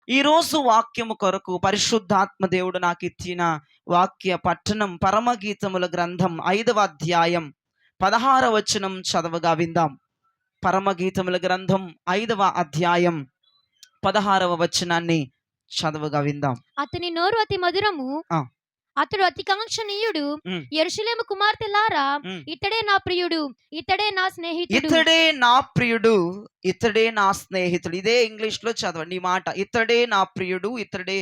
ఈరోజు వాక్యము కొరకు పరిశుద్ధాత్మ దేవుడు నాకు ఇచ్చిన వాక్య పట్టణం పరమగీతముల గ్రంథం 5వ అధ్యాయం 16వ వచనం చదవగా విందాం. పరమగీతముల గ్రంథం 5వ అధ్యాయం 16వ వచనాన్ని చదవగా విందాం. అతని నోరు అతి మధురము, అతడు అతి కాంక్షణీయుడు. యెరూషలేము కుమార్తెలారా, ఇతడే నా ప్రియుడు, ఇతడే నా స్నేహితుడు. ఇతడే నా ప్రియుడు, ఇతడే నా స్నేహితుడు. ఇదే ఇంగ్లీష్ లో చదవండి ఈ మాట. ఇతడే నా ప్రియుడు, ఇతడే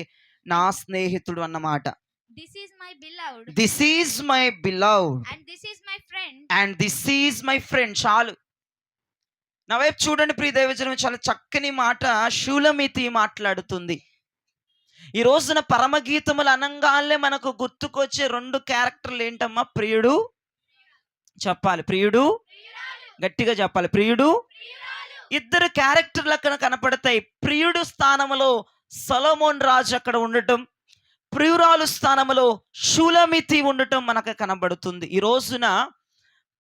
నా స్నేహితుడు అన్నమాట. This is my beloved. This is my beloved. And this is my friend. And this is my friend. చాలు. నా వైపు చూడండి ప్రియ దైవజనం, చాలా చక్కని మాట షూలమితి మాట్లాడుతుంది. ఈ రోజున పరమగీతములు అనంగానే మనకు గుర్తుకొచ్చే 2 క్యారెక్టర్లు ఏంటమ్మా? ప్రియుడు చెప్పాలి, ప్రియుడు గట్టిగా చెప్పాలి, ప్రియుడు. 2 క్యారెక్టర్లు అక్కడ కనపడతాయి. ప్రియుడు స్థానంలో సొలొమోన్ రాజు అక్కడ ఉండటం, ప్రియురాలు స్థానంలో షూలమితి ఉండటం మనకు కనబడుతుంది. ఈ రోజున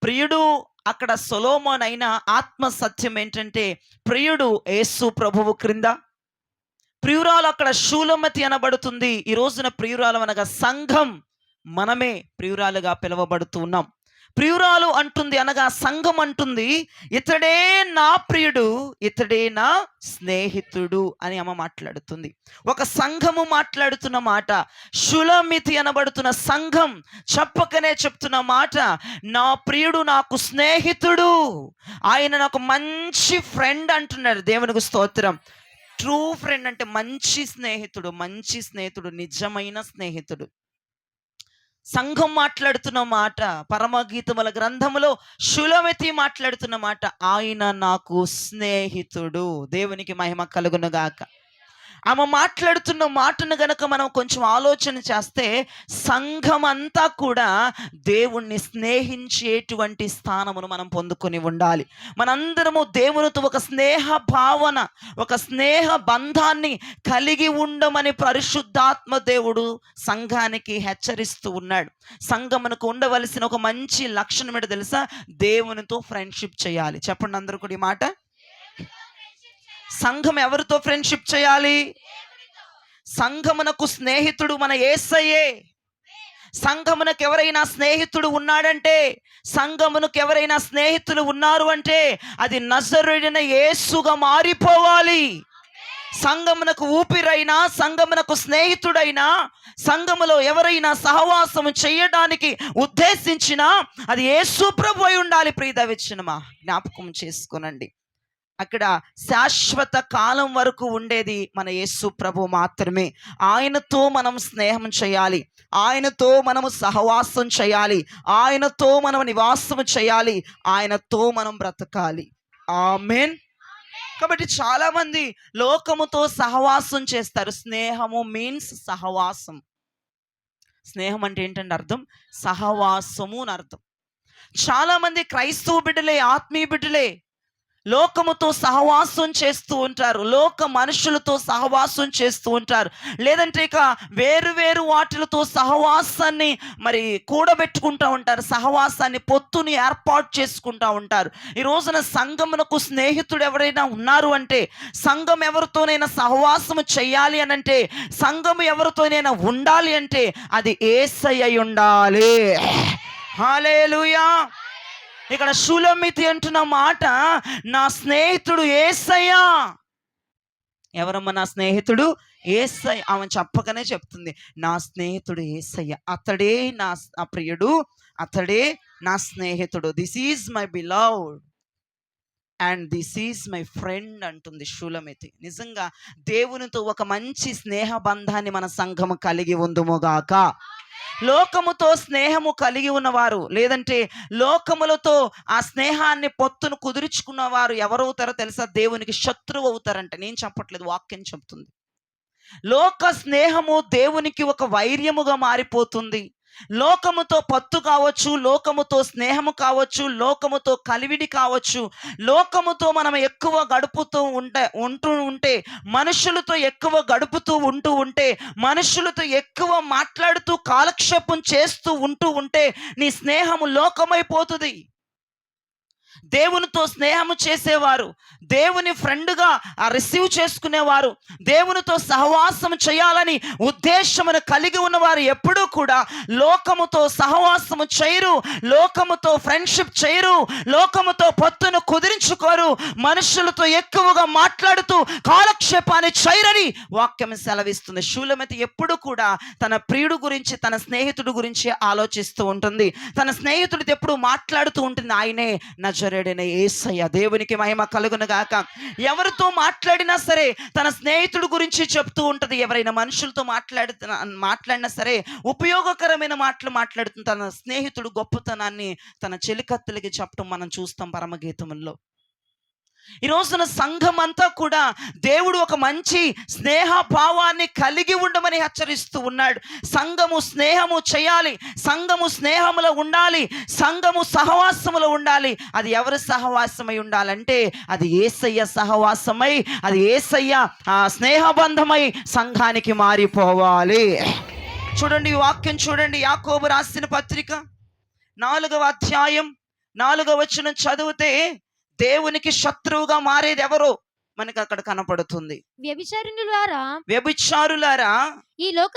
ప్రియుడు అక్కడ సొలొమోన్ అయిన ఆత్మ సత్యం ఏంటంటే ప్రియుడు యేసు ప్రభువు క్రింద, ప్రియురాలు అక్కడ షూలమితి అనబడుతుంది. ఈ రోజున ప్రియురాలు అనగా సంఘం, మనమే ప్రియురాలుగా పిలువబడుతూ ఉన్నాం. ప్రియురాలు అంటుంది అనగా సంఘం అంటుంది, ఇతడే నా ప్రియుడు, ఇతడే నా స్నేహితుడు అని అమ్మ మాట్లాడుతుంది. ఒక సంఘము మాట్లాడుతున్న మాట, షూలమితి అనబడుతున్న సంఘం చెప్పకనే చెప్తున్న మాట, నా ప్రియుడు నాకు స్నేహితుడు, ఆయన నాకు మంచి ఫ్రెండ్ అంటున్నాడు. దేవునికి స్తోత్రం. ట్రూ ఫ్రెండ్ అంటే మంచి స్నేహితుడు, మంచి స్నేహితుడు, నిజమైన స్నేహితుడు. సంఘం మాట్లాడుతున్న మాట, పరమగీతముల గ్రంథములో షూలమితి మాట్లాడుతున్న మాట, ఆయన నాకు స్నేహితుడు. దేవునికి మహిమ కలుగునుగాక. ఆమె మాట్లాడుతున్న మాటను గనక మనం కొంచెం ఆలోచన చేస్తే, సంఘం అంతా కూడా దేవుణ్ణి స్నేహించేటువంటి స్థానమును మనం పొందుకొని ఉండాలి. మనందరము దేవునితో ఒక స్నేహ భావన, ఒక స్నేహ బంధాన్ని కలిగి ఉండమని పరిశుద్ధాత్మ దేవుడు సంఘానికి హెచ్చరిస్తూ ఉన్నాడు. సంఘమునకు ఉండవలసిన ఒక మంచి లక్షణం ఏంటో తెలుసా? దేవునితో ఫ్రెండ్షిప్ చేయాలి. చెప్పండి అందరూ కూడా ఈ మాట. సంఘం ఎవరితో ఫ్రెండ్షిప్ చేయాలి? సంఘమునకు స్నేహితుడు మన యేసయ్యే. సంఘమునకు ఎవరైనా స్నేహితుడు ఉన్నాడంటే, సంఘమునకు ఎవరైనా స్నేహితులు ఉన్నారు అంటే అది నజరేయుడైన యేసుగా మారిపోవాలి. సంఘమునకు ఊపిరైనా, సంఘమునకు స్నేహితుడైనా, సంఘములో ఎవరైనా సహవాసము చేయడానికి ఉద్దేశించినా అది యేసు ప్రభు అయి ఉండాలి. ప్రియదవిచ్చినమా జ్ఞాపకం చేసుకోనండి. అక్కడ శాశ్వత కాలం వరకు ఉండేది మన యేసు ప్రభు మాత్రమే. ఆయనతో మనం స్నేహం చేయాలి, ఆయనతో మనము సహవాసం చేయాలి, ఆయనతో మనం నివాసం చేయాలి, ఆయనతో మనం బ్రతకాలి. ఆమేన్. కాబట్టి చాలా మంది లోకముతో సహవాసం చేస్తారు. స్నేహము మీన్స్ సహవాసం. స్నేహం అంటే ఏంటంటే అర్థం సహవాసము అని అర్థం. చాలా మంది క్రైస్తవ బిడ్డలే, ఆత్మీయ బిడ్డలే లోకముతో సహవాసం చేస్తూ ఉంటారు, లోక మనుషులతో సహవాసం చేస్తూ ఉంటారు, లేదంటే ఇక వేరు వేరు వాటిలతో సహవాసాన్ని మరి కూడబెట్టుకుంటూ ఉంటారు, సహవాసాన్ని పొత్తుని ఏర్పాటు చేసుకుంటూ ఉంటారు. ఈ రోజున సంఘమునకు స్నేహితుడు ఎవరైనా ఉన్నారు అంటే, సంఘం ఎవరితోనైనా సహవాసము చెయ్యాలి అని అంటే, సంఘము ఎవరితోనైనా ఉండాలి అంటే అది యేసయ్య అయి ఉండాలి. హల్లెలూయా. ఇక్కడ షూలమితి అంటున్న మాట, నా స్నేహితుడు యేసయ్య. ఎవరమ్మా నా స్నేహితుడు? యేసయ్య. ఆమె చెప్పకనే చెప్తుంది, నా స్నేహితుడు యేసయ్య, అతడే నా ప్రియుడు, అతడే నా స్నేహితుడు. This is my beloved and this is my friend అంటుంది షూలమితి. నిజంగా దేవునితో ఒక మంచి స్నేహ బంధాన్ని మన సంఘము కలిగి ఉందుముగాక. లోకముతో స్నేహము కలిగి ఉన్నవారు, లేదంటే లోకములతో ఆ స్నేహాన్ని పొత్తును కుదుర్చుకున్నవారు ఎవరవుతారో తెలుసా? దేవునికి శత్రువు అవుతారంట. నేను చెప్పట్లేదు, వాక్యం చెప్తుంది. లోక స్నేహము దేవునికి ఒక వైర్యముగా మారిపోతుంది. లోకముతో పత్తు కావచ్చు, లోకముతో స్నేహము కావచ్చు, లోకముతో కలివిడి కావచ్చు, లోకముతో మనం ఎక్కువ గడుపుతూ ఉంటే, మనుషులతో ఎక్కువ గడుపుతూ ఉంటే, మనుషులతో ఎక్కువ మాట్లాడుతూ కాలక్షేపం చేస్తూ ఉంటే నీ స్నేహము లోకమైపోతుంది. దేవునితో స్నేహము చేసేవారు, దేవుని ఫ్రెండ్గా రిసీవ్ చేసుకునేవారు, దేవునితో సహవాసం చేయాలని ఉద్దేశమును కలిగి ఉన్నవారు ఎప్పుడూ కూడా లోకముతో సహవాసము చేయరు, లోకముతో ఫ్రెండ్షిప్ చేయరు, లోకముతో పొత్తును కుదిరించుకోరు, మనుషులతో ఎక్కువగా మాట్లాడుతూ కాలక్షేపాన్ని చేయరని వాక్యం సెలవిస్తుంది. షూలమతి ఎప్పుడు కూడా తన ప్రియుడు గురించి, తన స్నేహితుడు గురించి ఆలోచిస్తూ ఉంటుంది. తన స్నేహితుడితో ఎప్పుడు మాట్లాడుతూ ఉంటుంది, ఆయనే నజరేయుడైన యేసయ్య. దేవునికి మహిమ కలుగును గాక. ఎవరితో మాట్లాడినా సరే తన స్నేహితుడు గురించి చెప్తూ ఉంటుంది. ఎవరైనా మనుషులతో మాట్లాడినా సరే ఉపయోగకరమైన మాటలు మాట్లాడుతుంది. తన స్నేహితుడు గొప్పతనాన్ని తన చెలికత్తెలకి చెప్పడం మనం చూస్తాం పరమగీతముల్లో. ఈ రోజున సంఘం అంతా కూడా దేవుడు ఒక మంచి స్నేహ భావాన్ని కలిగి ఉండమని హెచ్చరిస్తూ ఉన్నాడు. సంఘము స్నేహము చేయాలి, సంఘము స్నేహములో ఉండాలి, సంఘము సహవాసములో ఉండాలి. అది ఎవరి సహవాసమై ఉండాలంటే అది యేసయ్య సహవాసమై, అది యేసయ్య స్నేహబంధమై సంఘానికి మారిపోవాలి. చూడండి, ఈ వాక్యం చూడండి. యాకోబు రాసిన పత్రిక 4వ అధ్యాయం 4వ వచనం చదివితే దేవునికి శత్రువుగా మారేది ఎవరో మనకి అక్కడ కనపడుతుంది. వ్యభిచారులారా, ఈ లోక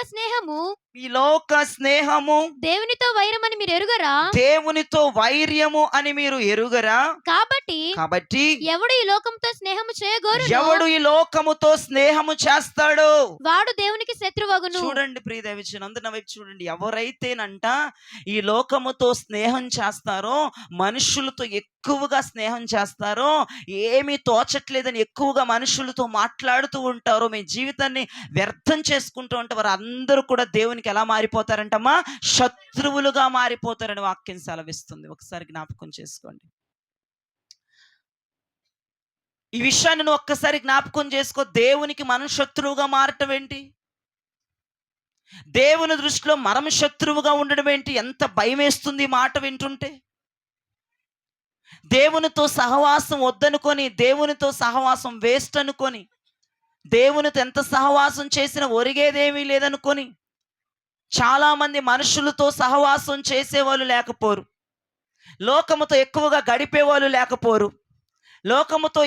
స్నేహము దేవునితో వైరమని మీరు ఎరుగరా? దేవునితో వైర్యము అని మీరు ఎరుగరా? కాబట్టి ఎవడు ఈ లోకముతో స్నేహము చేయగోరు, ఎవడు ఈ లోకముతో స్నేహము చేస్తాడో వాడు దేవునికి శత్రువగును. చూడండి ప్రియదేవిచిన అందరి వైపు చూడండి. ఎవరైతేనంట ఈ లోకముతో స్నేహం చేస్తారో, మనుషులతో ఎక్కువగా స్నేహం చేస్తారో, ఏమీ తోచట్లేదని ఎక్కువగా మనుషులతో మాట్లాడుతూ ఉంటారో, మీ జీవితాన్ని వ్యర్థం చేసుకుంటూ ఉంటారు, వారు అందరూ కూడా దేవునికి ఎలా మారిపోతారంటమ్మా? శత్రువులుగా మారిపోతారని వాక్యం సెలవిస్తుంది. ఒకసారి జ్ఞాపకం చేసుకోండి. ఈ విషయాన్ని నువ్వు ఒక్కసారి జ్ఞాపకం చేసుకో. దేవునికి మనం శత్రువుగా మారటం ఏంటి? దేవుని దృష్టిలో మనం శత్రువుగా ఉండడం ఏంటి? ఎంత భయం వేస్తుంది మాట వింటుంటే. దేవునితో సహవాసం వద్దనుకొని, దేవునితో సహవాసం వేస్ట్ అనుకొని, దేవునితో ఎంత సహవాసం చేసినా ఒరిగేదేమీ లేదనుకొని చాలామంది మనుషులతో సహవాసం చేసేవాళ్ళు లేకపోరు, లోకముతో ఎక్కువగా గడిపేవాళ్ళు లేకపోరు, లోకముతో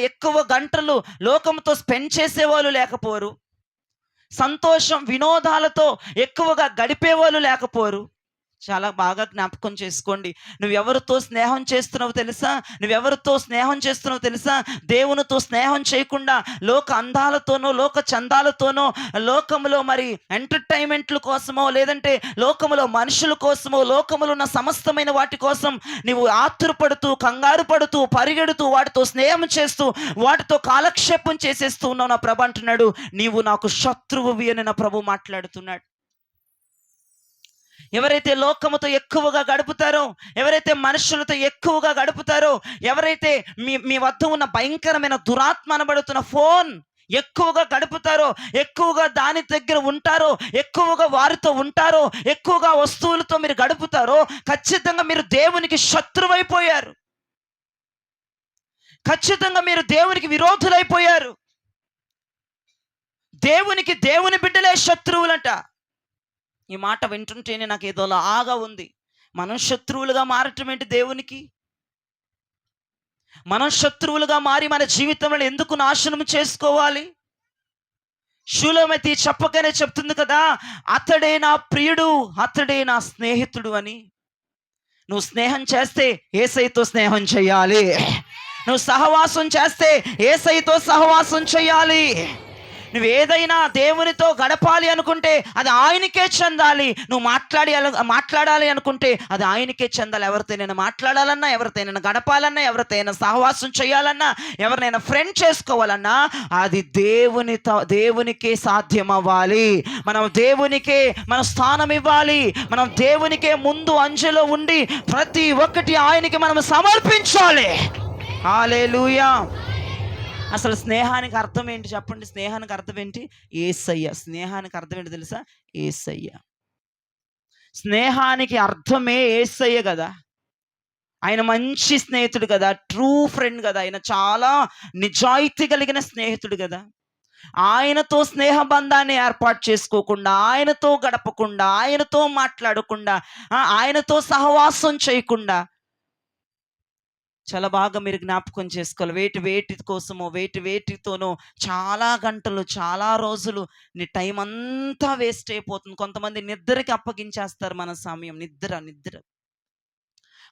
ఎక్కువ గంటలు లోకముతో స్పెండ్ చేసేవాళ్ళు లేకపోరు, సంతోషం వినోదాలతో ఎక్కువగా గడిపేవాళ్ళు లేకపోరు. చాలా బాగా జ్ఞాపకం చేసుకోండి. నువ్వెవరితో స్నేహం చేస్తున్నావో తెలుసా? దేవునితో స్నేహం చేయకుండా లోక అందాలతోనో, లోక చందాలతోనో, లోకములో మరి ఎంటర్టైన్మెంట్ల కోసమో, లేదంటే లోకములో మనుషుల కోసమో, లోకములో ఉన్న సమస్తమైన వాటి కోసం నువ్వు ఆతురపడుతూ, కంగారు పడుతూ, పరిగెడుతూ, వాటితో స్నేహం చేస్తూ, వాటితో కాలక్షేపం చేసేస్తూ ఉన్నావు. నా ప్రభు అంటున్నాడు, నీవు నాకు శత్రువువి అని నా ప్రభు మాట్లాడుతున్నాడు. ఎవరైతే లోకముతో ఎక్కువగా గడుపుతారో, ఎవరైతే మనుషులతో ఎక్కువగా గడుపుతారో, ఎవరైతే మీ వద్ద ఉన్న భయంకరమైన దురాత్మ అనబడుతున్న ఫోన్ ఎక్కువగా గడుపుతారో, ఎక్కువగా దాని దగ్గర ఉంటారో, ఎక్కువగా వారితో ఉంటారో, ఎక్కువగా వస్తువులతో మీరు గడుపుతారో, ఖచ్చితంగా మీరు దేవునికి శత్రువైపోయారు. ఖచ్చితంగా మీరు దేవునికి విరోధులైపోయారు. దేవుని బిడ్డలే శత్రువులంట. ఈ మాట వింటుంటేనే నాకు ఏదోలా ఆగా ఉంది. మనం శత్రువులుగా మారటం ఏంటి దేవునికి? మనం శత్రువులుగా మారి మన జీవితంలో ఎందుకు నాశనం చేసుకోవాలి? షూలమతి చెప్పగానే చెప్తుంది కదా, అతడే నా ప్రియుడు, అతడే నా స్నేహితుడు అని. నువ్వు స్నేహం చేస్తే యేసయ్యతో స్నేహం చేయాలి. నువ్వు సహవాసం చేస్తే యేసయ్యతో సహవాసం చేయాలి. నువ్వు ఏదైనా దేవునితో గడపాలి అనుకుంటే అది ఆయనకే చెందాలి. నువ్వు మాట్లాడాలి అనుకుంటే అది ఆయనకే చెందాలి. ఎవరితోనైనా మాట్లాడాలన్నా, ఎవరితోనైనా గడపాలన్నా, ఎవరితోనైనా సహవాసం చేయాలన్నా, ఎవరినైనా ఫ్రెండ్ చేసుకోవాలన్నా అది దేవునికే సాధ్యం అవ్వాలి. మనం దేవునికే మన స్థానం ఇవ్వాలి. మనం దేవునికే ముందు అంచెలో ఉండి ప్రతి ఒక్కటి ఆయనకి మనం సమర్పించాలి. హల్లెలూయా. అసలు స్నేహానికి అర్థం ఏంటి చెప్పండి? స్నేహానికి అర్థం ఏంటి? యేసయ్య. స్నేహానికి అర్థం ఏంటి తెలుసా? యేసయ్య. స్నేహానికి అర్థమే యేసయ్య కదా. ఆయన మంచి స్నేహితుడు కదా, ట్రూ ఫ్రెండ్ కదా, ఆయన చాలా నిజాయితీ కలిగిన స్నేహితుడు కదా. ఆయనతో స్నేహ బంధాన్ని ఏర్పాటు చేసుకోకుండా, ఆయనతో గడపకుండా, ఆయనతో మాట్లాడకుండా, ఆయనతో సహవాసం చేయకుండా చాలా బాగా మీరు జ్ఞాపకం చేసుకోవాలి. వేటి కోసమో వేటితోనో చాలా గంటలు, చాలా రోజులు నీ టైం అంతా వేస్ట్ అయిపోతుంది. కొంతమంది నిద్రకి అప్పగించేస్తారు మన సమయం. నిద్ర.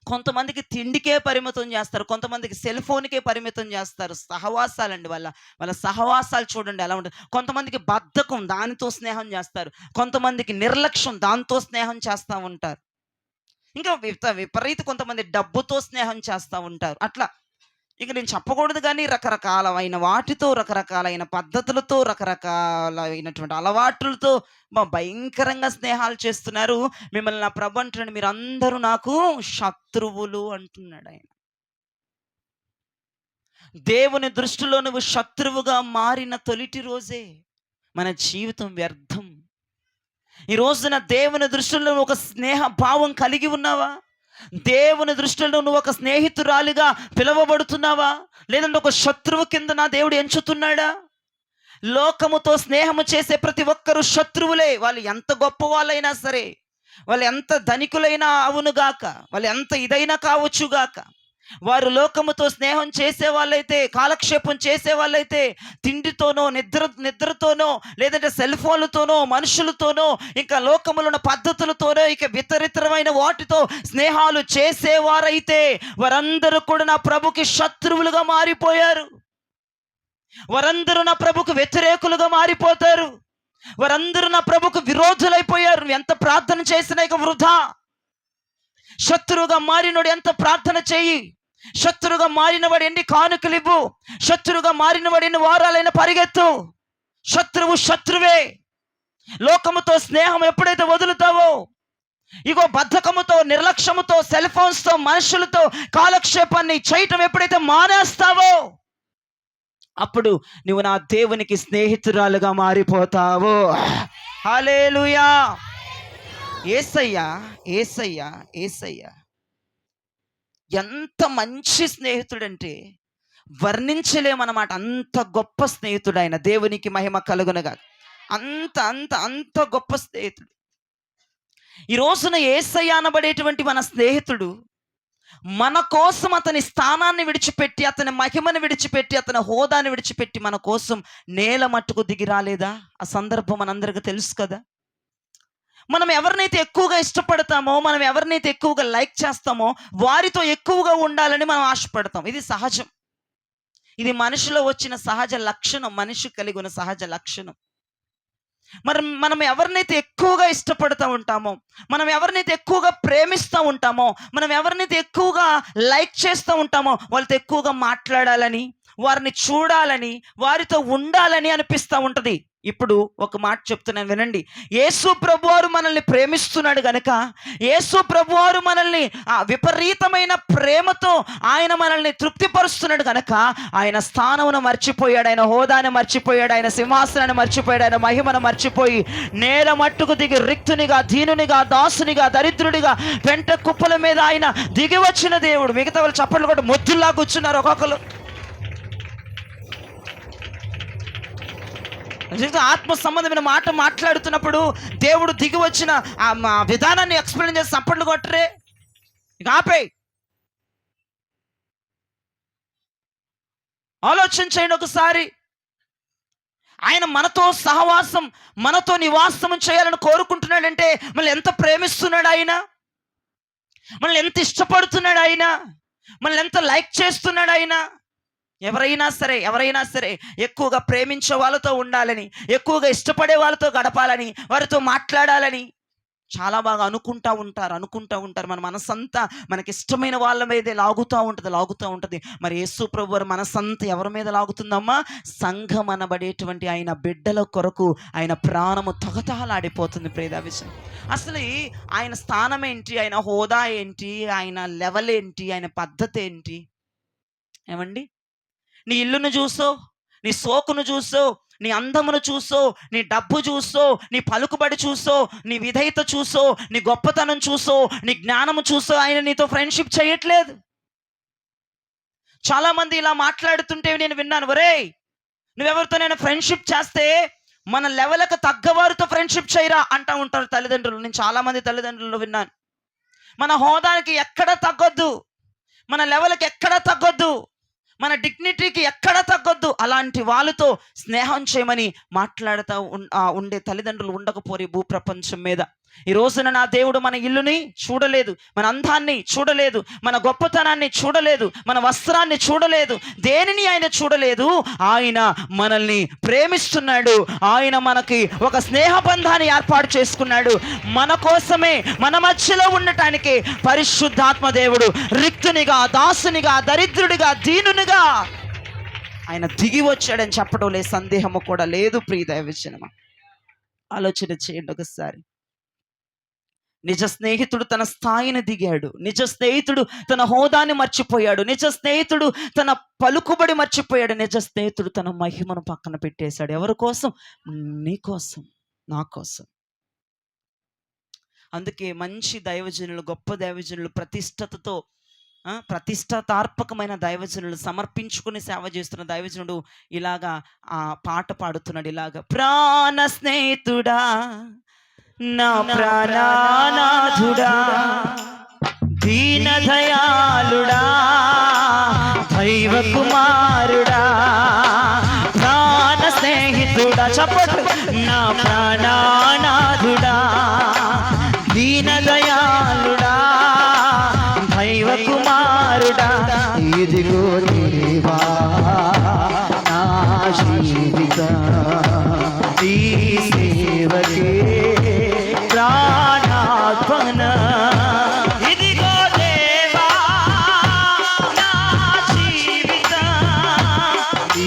కొంతమందికి తిండికే పరిమితం చేస్తారు. కొంతమందికి సెల్ ఫోన్‌కే పరిమితం చేస్తారు. సహవాసాలండి వాళ్ళ సహవాసాలు చూడండి ఎలా ఉంటుంది. కొంతమందికి బద్ధకం, దానితో స్నేహం చేస్తారు. కొంతమందికి నిర్లక్ష్యం, దాంతో స్నేహం చేస్తా ఉంటారు. ఇంకా విపరీత కొంతమంది డబ్బుతో స్నేహం చేస్తూ ఉంటారు. అట్లా ఇక నేను చెప్పకూడదు కానీ రకరకాలైన వాటితో, రకరకాలైన పద్ధతులతో, రకరకాలైనటువంటి అలవాట్లతో భయంకరంగా స్నేహాలు చేస్తున్నారు. మిమ్మల్ని నా ప్రభు అంటున్నాడు, మీరందరూ నాకు శత్రువులు అంటున్నాడు ఆయన. దేవుని దృష్టిలో నువ్వు శత్రువుగా మారిన తొలిటి రోజే మన జీవితం వ్యర్థం. ఈ రోజున దేవుని దృష్టిలో ఒక స్నేహ భావం కలిగి ఉన్నావా? దేవుని దృష్టిలో నువ్వు ఒక స్నేహితురాలిగా పిలువబడుతున్నావా? లేదంటే ఒక శత్రువు కింద నా దేవుడు ఎంచుతున్నాడా? లోకముతో స్నేహము చేసే ప్రతి ఒక్కరు శత్రువులే. వాళ్ళు ఎంత గొప్ప వాళ్ళైనా సరే, వాళ్ళు ఎంత ధనికులైనా అవునుగాక, వాళ్ళు ఎంత ఇదైనా కావచ్చుగాక, వారు లోకముతో స్నేహం చేసే వాళ్ళైతే, కాలక్షేపం చేసే వాళ్ళైతే, తిండితోనో నిద్రతోనో లేదంటే సెల్ ఫోన్లతోనో మనుషులతోనో ఇంకా లోకములో ఉన్న పద్ధతులతోనో ఇక ఇతరితరమైన వాటితో స్నేహాలు చేసేవారైతే వారందరూ కూడా నా ప్రభుకి శత్రువులుగా మారిపోయారు. వారందరూ నా ప్రభుకు వ్యతిరేకులుగా మారిపోతారు. వారందరూ నా ప్రభుకు విరోధులైపోయారు. ఎంత ప్రార్థన చేసినా ఇక వృధా. శత్రువుగా మారినోడు ఎంత ప్రార్థన చేయి, శత్రువుగా మారినవాడు ఎన్ని కానుకలు ఇవ్వు, శత్రువుగా మారినవాడు ఎన్ని వారాలైనా పరిగెత్తు, శత్రువే. లోకముతో స్నేహం ఎప్పుడైతే వదులుతావో, ఇగో బద్ధకముతో, నిర్లక్ష్యముతో, సెల్ ఫోన్స్తో, మనుషులతో కాలక్షేపాన్ని చేయటం ఎప్పుడైతే మానేస్తావో, అప్పుడు నువ్వు నా దేవునికి స్నేహితురాలుగా మారిపోతావు. హల్లెలూయా. యేసయ్య ఎంత మంచి స్నేహితుడంటే వర్ణించలేమన్నమాట. అంత గొప్ప స్నేహితుడు ఆయన. దేవునికి మహిమ కలుగునుగా. అంత గొప్ప స్నేహితుడు. ఈ రోజున యేసయ్య అనబడేటువంటి మన స్నేహితుడు మన కోసం అతని స్థానాన్ని విడిచిపెట్టి, అతని మహిమను విడిచిపెట్టి, అతని హోదాని విడిచిపెట్టి మన కోసం నేల మట్టుకు దిగి రాలేదా? ఆ సందర్భం మనందరికీ తెలుసు కదా. మనం ఎవరినైతే ఎక్కువగా ఇష్టపడతామో, మనం ఎవరినైతే ఎక్కువగా లైక్ చేస్తామో వారితో ఎక్కువగా ఉండాలని మనం ఆశపడతాం. ఇది సహజం. ఇది మనిషిలో వచ్చిన సహజ లక్షణం, మనిషి కలిగి ఉన్న సహజ లక్షణం. మనం ఎవరినైతే ఎక్కువగా ఇష్టపడుతూ ఉంటామో, మనం ఎవరినైతే ఎక్కువగా ప్రేమిస్తూ ఉంటామో, మనం ఎవరినైతే ఎక్కువగా లైక్ చేస్తూ ఉంటామో వాళ్ళతో ఎక్కువగా మాట్లాడాలని, వారిని చూడాలని, వారితో ఉండాలని అనిపిస్తూ ఉంటుంది. ఇప్పుడు ఒక మాట చెప్తున్నాను వినండి. యేసు ప్రభువారు మనల్ని ప్రేమిస్తున్నాడు గనక, యేసు ప్రభువారు మనల్ని విపరీతమైన ప్రేమతో ఆయన మనల్ని తృప్తిపరుస్తున్నాడు గనక, ఆయన స్థానమును మర్చిపోయాడు, ఆయన హోదాను మర్చిపోయాడు, ఆయన సింహాసనాన్ని మర్చిపోయాడు, ఆయన మహిమను మర్చిపోయి నేల మట్టుకు దిగి రిక్తునిగా, దీనునిగా, దాసునిగా, దరిద్రుడిగా వెంట కుప్పల మీద ఆయన దిగి వచ్చిన దేవుడు. మిగతా వాళ్ళు చప్పట్లు కూడా మొద్దుల్లా కూర్చున్నారు ఒక్కొక్కరు. ఆత్మ సంబంధమైన మాట మాట్లాడుతున్నప్పుడు దేవుడు దిగి వచ్చిన ఆ విధానాన్ని ఎక్స్ప్లెయిన్ చేసి చప్పట్లు కొట్టరే. ఇక ఆపేయ్. ఆలోచన చేయండి ఒకసారి. ఆయన మనతో సహవాసం, మనతో నివాసం చేయాలని కోరుకుంటున్నాడంటే మనల్ని ఎంత ప్రేమిస్తున్నాడు ఆయన, మనల్ని ఎంత ఇష్టపడుతున్నాడు ఆయన, మనల్ని ఎంత లైక్ చేస్తున్నాడు ఆయన. ఎవరైనా సరే ఎక్కువగా ప్రేమించే వాళ్ళతో ఉండాలని, ఎక్కువగా ఇష్టపడే వాళ్ళతో గడపాలని, వారితో మాట్లాడాలని చాలా బాగా అనుకుంటూ ఉంటారు. మన మనసంతా మనకి ఇష్టమైన వాళ్ళ మీదే లాగుతూ ఉంటుంది. మరి యేసు ప్రభు వారి మనసంతా ఎవరి మీద లాగుతుందమ్మా? సంఘం అనబడేటువంటి ఆయన బిడ్డల కొరకు ఆయన ప్రాణము తగతహలాడిపోతుంది. ప్రేదా విషయం అసలు ఆయన స్థానం ఏంటి, ఆయన హోదా ఏంటి, ఆయన లెవెల్ ఏంటి, ఆయన పద్ధతి ఏంటి? ఏమండి, నీ ఇల్లును చూసో, నీ సోకును చూసో, నీ అందమును చూసో, నీ డబ్బు చూసో, నీ పలుకుబడి చూసో, నీ విధేయత చూసో, నీ గొప్పతనం చూసో, నీ జ్ఞానము చూసో ఆయన నీతో ఫ్రెండ్షిప్ చేయట్లేదు. చాలామంది ఇలా మాట్లాడుతుంటే నేను విన్నాను, ఒరేయ్ నువ్వెవరితోనైనా ఫ్రెండ్షిప్ చేస్తే మన లెవెల్కి తగ్గవారితో ఫ్రెండ్షిప్ చేయరా అంటూ ఉంటారు తల్లిదండ్రులు. నేను చాలామంది తల్లిదండ్రులు విన్నాను. మన హోదానికి ఎక్కడ తగ్గొద్దు, మన లెవెల్కి ఎక్కడా తగ్గొద్దు, మన డిగ్నిటీకి ఎక్కడా తగ్గొద్దు. అలాంటి వాళ్ళతో స్నేహం చేయమని మాట్లాడుతూ ఉండే తల్లిదండ్రులు ఉండకపోరే భూప్రపంచం మీద. ఈ రోజున నా దేవుడు మన ఇల్లుని చూడలేదు, మన అందాన్ని చూడలేదు, మన గొప్పతనాన్ని చూడలేదు, మన వస్త్రాన్ని చూడలేదు, దేనిని ఆయన చూడలేదు. ఆయన మనల్ని ప్రేమిస్తున్నాడు. ఆయన మనకి ఒక స్నేహబంధాన్ని ఏర్పాటు చేసుకున్నాడు. మన కోసమే, మన మధ్యలో ఉండటానికి పరిశుద్ధాత్మ దేవుడు రిక్తునిగా, దాసునిగా, దరిద్రుడిగా, దీనునిగా ఆయన దిగి వచ్చాడని చెప్పడంలో సందేహము కూడా లేదు. ప్రియ దైవజనమా, ఆలోచన చేయండి ఒకసారి. నిజ స్నేహితుడు తన స్థాయిని దిగాడు. నిజ స్నేహితుడు తన హోదాని మర్చిపోయాడు. నిజ స్నేహితుడు తన పలుకుబడి మర్చిపోయాడు. నిజ స్నేహితుడు తన మహిమను పక్కన పెట్టేశాడు. ఎవరి కోసం? నీ కోసం, నా కోసం. అందుకే మంచి దైవజనులు, గొప్ప దైవజనులు, ప్రతిష్టాత్మకమైన దైవజనులు, సమర్పించుకుని సేవ చేస్తున్న దైవజనుడు ఇలాగా ఆ పాట పాడుతున్నాడు. ఇలాగా, ప్రాణ స్నేహితుడా, నా ప్రాణనాథుడా, దీన దయాళుడా, దైవ కుమారుడా, ప్రాణ స్నేహితుడా, చెప్పండి, నా ప్రాణనాథుడా, దీన దయాళుడా, దైవ కుమారుడా, ఇదిగో దేవా నా జీవితం ఈ సేవకే ప్రాణార్పణ. ఇదిగో దేవా నా జీవితం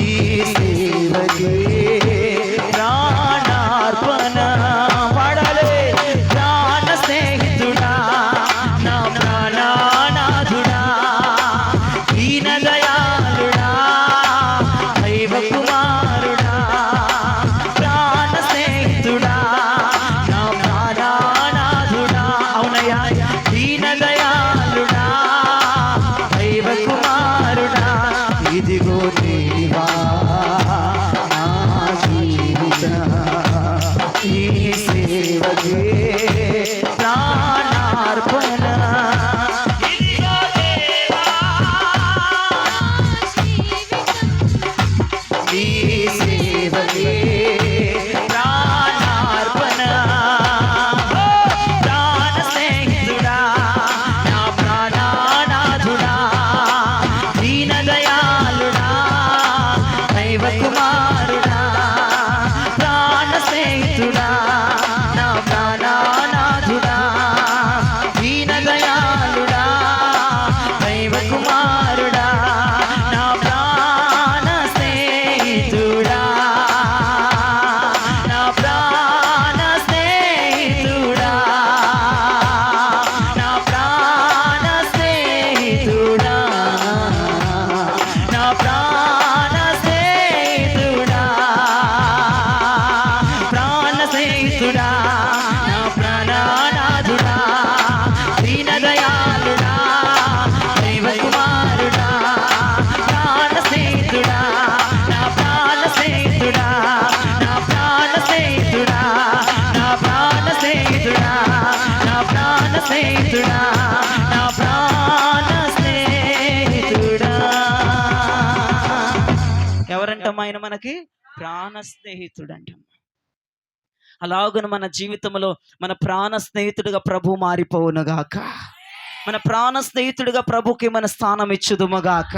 ఈ సేవకే ప్రాణార్పణ. పాడాలి. ప్రాణ స్నేహితుడా, నా ప్రాణనాథుడా, దీన దయాళుడా, దైవ కుమారుడా, ప్రాణ స్నేహితుడా, నా ప్రాణనాథుడా, అవునయ్యా, దీన దయాళుడా, దైవ కుమారుడా, ఇదిగో దేవా నా జీవితం ఈ సేవకే ప్రాణార్పణ. ఇదిగో దేవా ఈ సేవకే ప్రాణార్పణ. ప్రాణ స్నేహితుడా, నా ప్రాణనాథుడా, దీన దయాళుడా, దైవ కుమారుడా, ప్రాణ స్నేహితుడా, నా ప్రాణనాథుడా, దీన దయాళుడా, దైవ కుమారుడా, నా ప్రాణ స్నేహితుడా, నా ప్రాణ స్నేహితుడా, నా ప్రాణ స్నేహితుడా, నా ప్రాణ స్నేహితుడా, ప్రాణ స్నేహితుడా, నా ప్రాణనాథుడా, దీన దయాళుడా, దైవ కుమారుడా, ప్రాణ స్నేహితుడా, నా ప్రాణ స్నేహితుడా, నా ప్రాణ స్నేహితుడా, నా ప్రాణ స్నేహితుడా, నా ప్రాణ స్నేహితుడా, నా ప్రాణ స్నేహితుడా. ఎవరంటాం? ఆయన మనకి ప్రాణ స్నేహితుడు అంటాం. అలాగున మన జీవితంలో మన ప్రాణ స్నేహితుడిగా ప్రభు మారిపోవునుగాక. మన ప్రాణ స్నేహితుడిగా ప్రభుకి మన స్థానం ఇచ్చుదుముగాక.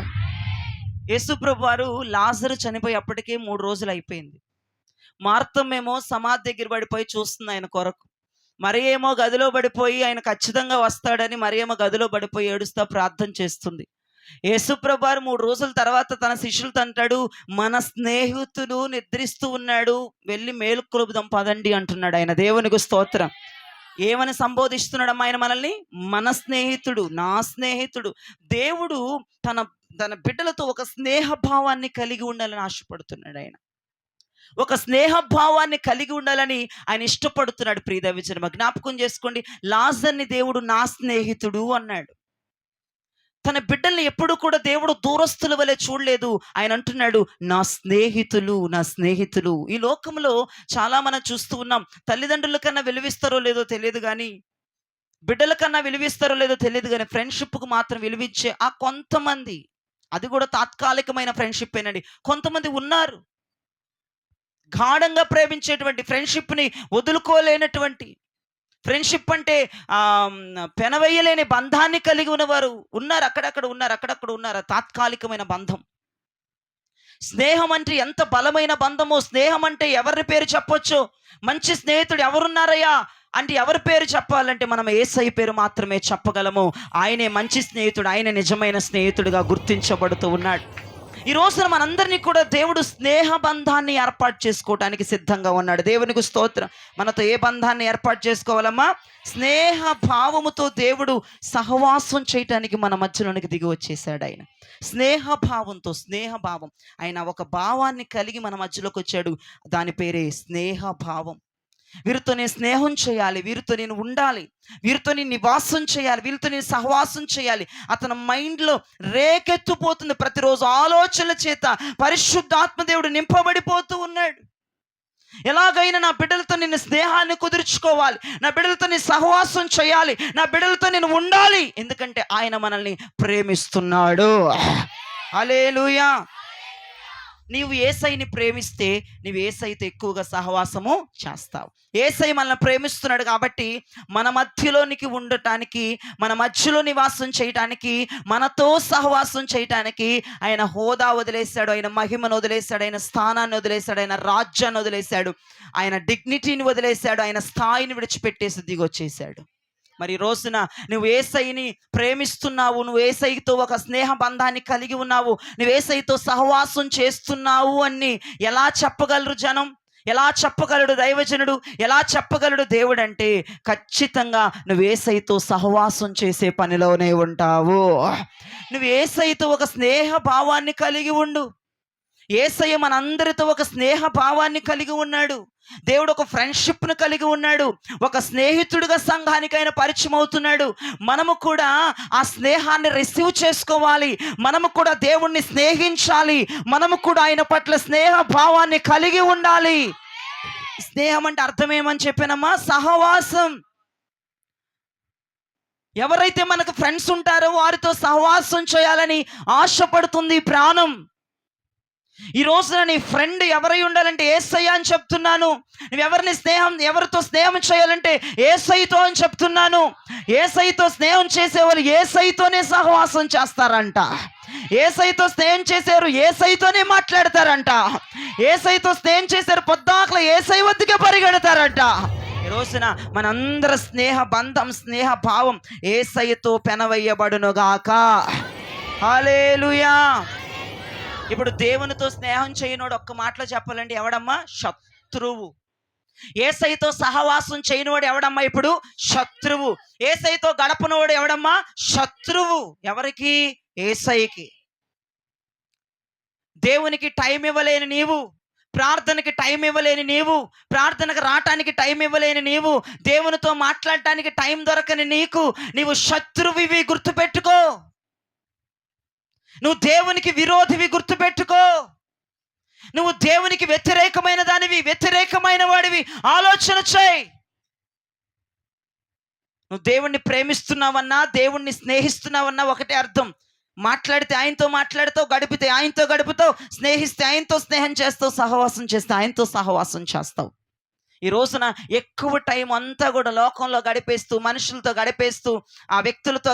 యేసు ప్రభు వారు లాజరు చనిపోయి అప్పటికే 3 రోజులు అయిపోయింది. మార్తమ్మేమో సమాధి దగ్గర పడిపోయి చూస్తుంది ఆయన కొరకు. మరి ఏమో గదిలో పడిపోయి ఆయన ఖచ్చితంగా వస్తాడని మరి ఏమో గదిలో పడిపోయి ఏడుస్తా ప్రార్థన చేస్తుంది. యేసుప్రభు వారు 3 రోజుల తర్వాత తన శిష్యులతో అంటాడు, మన స్నేహితుడు నిద్రిస్తూ ఉన్నాడు, వెళ్ళి మేలుకొలుపుదాం పదండి అంటున్నాడు ఆయన. దేవునికి స్తోత్రం. ఏమని సంబోధిస్తున్నాడు ఆయన మనల్ని? మన స్నేహితుడు, నా స్నేహితుడు. దేవుడు తన తన బిడ్డలతో ఒక స్నేహభావాన్ని కలిగి ఉండాలని ఆశపడుతున్నాడు ఆయన. ఒక స్నేహభావాన్ని కలిగి ఉండాలని ఆయన ఇష్టపడుతున్నాడు. ప్రియ దైవజనమా, జ్ఞాపకం చేసుకోండి, లాజర్ని దేవుడు నా స్నేహితుడు అన్నాడు. తన బిడ్డల్ని ఎప్పుడు కూడా దేవుడు దూరస్తుల వలె చూడలేదు. ఆయన అంటున్నాడు, నా స్నేహితులు, నా స్నేహితులు. ఈ లోకంలో చాలా మనం చూస్తూ ఉన్నాం. తల్లిదండ్రుల కన్నా విలువిస్తారో లేదో తెలియదు కానీ బిడ్డల కన్నా విలువిస్తారో లేదో తెలియదు కానీ ఫ్రెండ్షిప్కు మాత్రం విలువిచ్చే ఆ కొంతమంది, అది కూడా తాత్కాలికమైన ఫ్రెండ్షిప్ ఏనండి, కొంతమంది ఉన్నారు. గాఢంగా ప్రేమించేటువంటి ఫ్రెండ్షిప్ని వదులుకోలేనటువంటి ఫ్రెండ్షిప్ అంటే పెనవేయలేని బంధాన్ని కలిగి ఉన్నవారు ఉన్నారు, అక్కడక్కడ ఉన్నారు. తాత్కాలికమైన బంధం. స్నేహం అంటే ఎంత బలమైన బంధమో, స్నేహం అంటే ఎవరి పేరు చెప్పొచ్చు, మంచి స్నేహితుడు ఎవరున్నారయ్యా అంటే ఎవరి పేరు చెప్పాలంటే మనం యేసయ్య పేరు మాత్రమే చెప్పగలము. ఆయనే మంచి స్నేహితుడు, ఆయన నిజమైన స్నేహితుడిగా గుర్తించబడుతూ ఉన్నాడు. ఈ రోజున మనందరినీ కూడా దేవుడు స్నేహ బంధాన్ని ఏర్పాటు చేసుకోవడానికి సిద్ధంగా ఉన్నాడు. దేవునికి స్తోత్రం. మనతో ఏ బంధాన్ని ఏర్పాటు చేసుకోవాలమ్మా? స్నేహ భావముతో దేవుడు సహవాసం చేయటానికి మన మధ్యలోనికి దిగి వచ్చేసాడు. ఆయన స్నేహభావం, ఆయన ఒక భావాన్ని కలిగి మన మధ్యలోకి వచ్చాడు. దాని పేరే స్నేహభావం. వీరితో నేను స్నేహం చేయాలి, వీరితో నేను ఉండాలి, వీరితో నేను నివాసం చేయాలి, వీరితో నేను సహవాసం చేయాలి. అతని మైండ్లో రేకెత్తుపోతుంది. ప్రతిరోజు ఆలోచనల చేత పరిశుద్ధాత్మ దేవుడు నింపబడిపోతూ ఉన్నాడు. ఎలాగైనా నా బిడ్డలతో నేను స్నేహాన్ని కుదుర్చుకోవాలి, నా బిడ్డలతో నేను సహవాసం చేయాలి, నా బిడ్డలతో నేను ఉండాలి, ఎందుకంటే ఆయన మనల్ని ప్రేమిస్తున్నాడు. హల్లెలూయా. నీవు యేసయ్యని ప్రేమిస్తే నీవు యేసయ్యతో ఎక్కువగా సహవాసము చేస్తావు. యేసయ్య మనల్ని ప్రేమిస్తున్నాడు కాబట్టి మన మధ్యలోనికి ఉండటానికి, మన మధ్యలో నివాసం చేయటానికి, మనతో సహవాసం చేయటానికి ఆయన హోదా వదిలేశాడు, ఆయన మహిమను వదిలేశాడు, ఆయన స్థానాన్ని వదిలేశాడు, ఆయన రాజ్యాన్ని వదిలేశాడు, ఆయన డిగ్నిటీని వదిలేశాడు, ఆయన స్థాయిని విడిచిపెట్టేసి దిగొచ్చేశాడు. మరి ఈ రోజున నువ్వు యేసయ్యని ప్రేమిస్తున్నావు, నువ్వు యేసయ్యతో ఒక స్నేహ బంధాన్ని కలిగి ఉన్నావు, నువ్వు యేసయ్యతో సహవాసం చేస్తున్నావు అని ఎలా చెప్పగలరు జనం? ఎలా చెప్పగలడు దైవజనుడు? ఎలా చెప్పగలడు దేవుడు? అంటే ఖచ్చితంగా నువ్వు యేసయ్యతో సహవాసం చేసే పనిలోనే ఉంటావు. నువ్వు యేసయ్యతో ఒక స్నేహ భావాన్ని కలిగి ఉండు. యేసయ్య మనందరితో ఒక స్నేహ భావాన్ని కలిగి ఉన్నాడు. దేవుడు ఒక ఫ్రెండ్షిప్ను కలిగి ఉన్నాడు. ఒక స్నేహితుడిగా సంఘానికి ఆయన పరిచయం అవుతున్నాడు. మనము కూడా ఆ స్నేహాన్ని రిసీవ్ చేసుకోవాలి. మనము కూడా దేవుణ్ణి స్నేహించాలి. మనము కూడా ఆయన పట్ల స్నేహ భావాన్ని కలిగి ఉండాలి. స్నేహం అంటే అర్థం ఏమని చెప్పానమ్మా? సహవాసం. ఎవరైతే మనకు ఫ్రెండ్స్ ఉంటారో వారితో సహవాసం చేయాలని ఆశపడుతుంది ప్రాణం. ఈ రోజున నీ ఫ్రెండ్ ఎవరై ఉండాలంటే యేసయ్య అని చెప్తున్నాను. నువ్వు ఎవరితో స్నేహం చేయాలంటే యేసయ్యతో అని చెప్తున్నాను. యేసయ్యతో స్నేహం చేసేవాళ్ళు యేసయ్యతోనే సహవాసం చేస్తారంట. యేసయ్యతో స్నేహం చేసేవారు యేసయ్యతోనే మాట్లాడతారంట. యేసయ్యతో స్నేహం చేశారు పొద్దాకల యేసయ్య వద్దకే పరిగెడతారంట. ఈ రోజున మనందరి స్నేహ బంధం, స్నేహ భావం యేసయ్యతో పెనవేయబడునుగాక. హల్లెలూయా. ఇప్పుడు దేవునితో స్నేహం చేయనోడు ఒక్క మాటలో చెప్పాలంటే ఎవడమ్మా? శత్రువు. యేసయ్యతో సహవాసం చేయనివాడు ఎవడమ్మా? ఇప్పుడు శత్రువు. యేసయ్యతో గడపనవాడు ఎవడమ్మా? శత్రువు. ఎవరికి? యేసయ్యకి. దేవునికి టైం ఇవ్వలేని నీవు, ప్రార్థనకి టైం ఇవ్వలేని నీవు, ప్రార్థనకు రావటానికి టైం ఇవ్వలేని నీవు, దేవునితో మాట్లాడటానికి టైం దొరకని నీవు శత్రువివి, గుర్తుపెట్టుకో. నువ్వు దేవునికి విరోధివి, గుర్తుపెట్టుకో. నువ్వు దేవునికి వ్యతిరేకమైన దానివి, వ్యతిరేకమైన వాడివి. ఆలోచన చేయి. నువ్వు దేవుణ్ణి ప్రేమిస్తున్నావన్నా, దేవుణ్ణి స్నేహిస్తున్నావన్నా ఒకటే అర్థం. మాట్లాడితే ఆయనతో మాట్లాడతావు, గడిపితే ఆయనతో గడుపుతావు, స్నేహిస్తే ఆయనతో స్నేహం చేస్తావు, సహవాసం చేస్తే ఆయనతో సహవాసం చేస్తావు. ఈ రోజున ఎక్కువ టైం అంతా కూడా లోకంలో గడిపేస్తూ, మనుషులతో గడిపేస్తూ, ఆ వ్యక్తులతో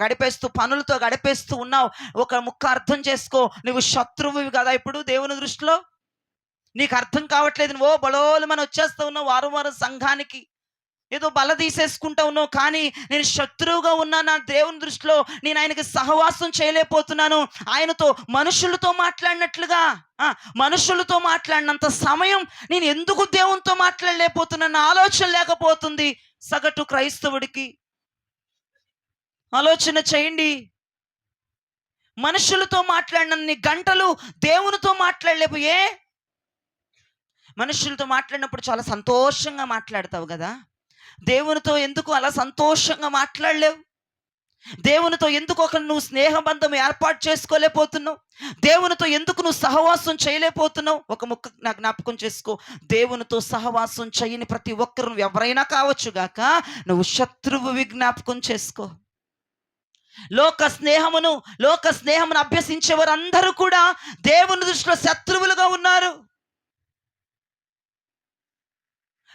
గడిపేస్తూ, పనులతో గడిపేస్తూ ఉన్నావు. ఒక ముక్క అర్థం చేసుకో, నువ్వు శత్రువువి కదా ఇప్పుడు దేవుని దృష్టిలో. నీకు అర్థం కావట్లేదు. నువ్వు బలోలు మనం వచ్చేస్తూ ఉన్నావు వారం సంఘానికి, ఏదో బల తీసేసుకుంటా ఉన్నావు. కానీ నేను శత్రువుగా ఉన్నా నా దేవుని దృష్టిలో. నేను ఆయనకి సహవాసం చేయలేకపోతున్నాను. ఆయనతో మనుషులతో మాట్లాడినట్లుగా, మనుషులతో మాట్లాడినంత సమయం నేను ఎందుకు దేవునితో మాట్లాడలేకపోతున్నాను ఆలోచన లేకపోతుంది సగటు క్రైస్తవుడికి. ఆలోచన చేయండి. మనుషులతో మాట్లాడినన్ని గంటలు దేవునితో మాట్లాడలేవు. మనుషులతో మాట్లాడినప్పుడు చాలా సంతోషంగా మాట్లాడతావు కదా, దేవునితో ఎందుకు అలా సంతోషంగా మాట్లాడలేవు? దేవునితో ఎందుకు ఒక నువ్వు స్నేహబంధం ఏర్పాటు చేసుకోలేకపోతున్నావు? దేవునితో ఎందుకు నువ్వు సహవాసం చేయలేకపోతున్నావు? ఒక ముక్క నాకు జ్ఞాపకం చేసుకో. దేవునితో సహవాసం చేయని ప్రతి ఒక్కరు, నువ్వు ఎవరైనా కావచ్చు గాక, నువ్వు శత్రువువి జ్ఞాపకం చేసుకో. లోక స్నేహమును అభ్యసించే వారందరూ కూడా దేవుని దృష్టిలో శత్రువులుగా ఉన్నారు.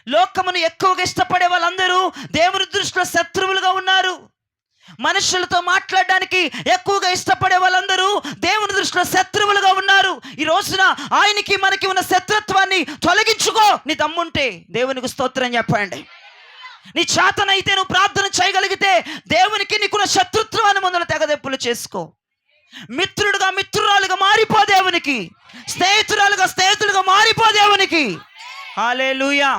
లోకమును ఎక్కువగా ఇష్టపడే వాళ్ళందరూ దేవుని దృష్టిలో శత్రువులుగా ఉన్నారు. మనుషులతో మాట్లాడడానికి ఎక్కువగా ఇష్టపడే వాళ్ళందరూ దేవుని దృష్టిలో శత్రువులుగా ఉన్నారు. ఈ రోజున ఆయనకి మనకి ఉన్న శత్రుత్వాన్ని తొలగించుకో. నీ దమ్ముంటే దేవునికి స్తోత్రం చెప్పండి. నీ చేతనైతే నువ్వు ప్రార్థన చేయగలిగితే దేవునికి నీకున్న శత్రుత్వాన్ని ముందర తెగదెప్పులు చేసుకో. మిత్రురాలుగా మారిపో దేవునికి. స్నేహితులుగా మారిపో దేవునికి. హల్లెలూయా.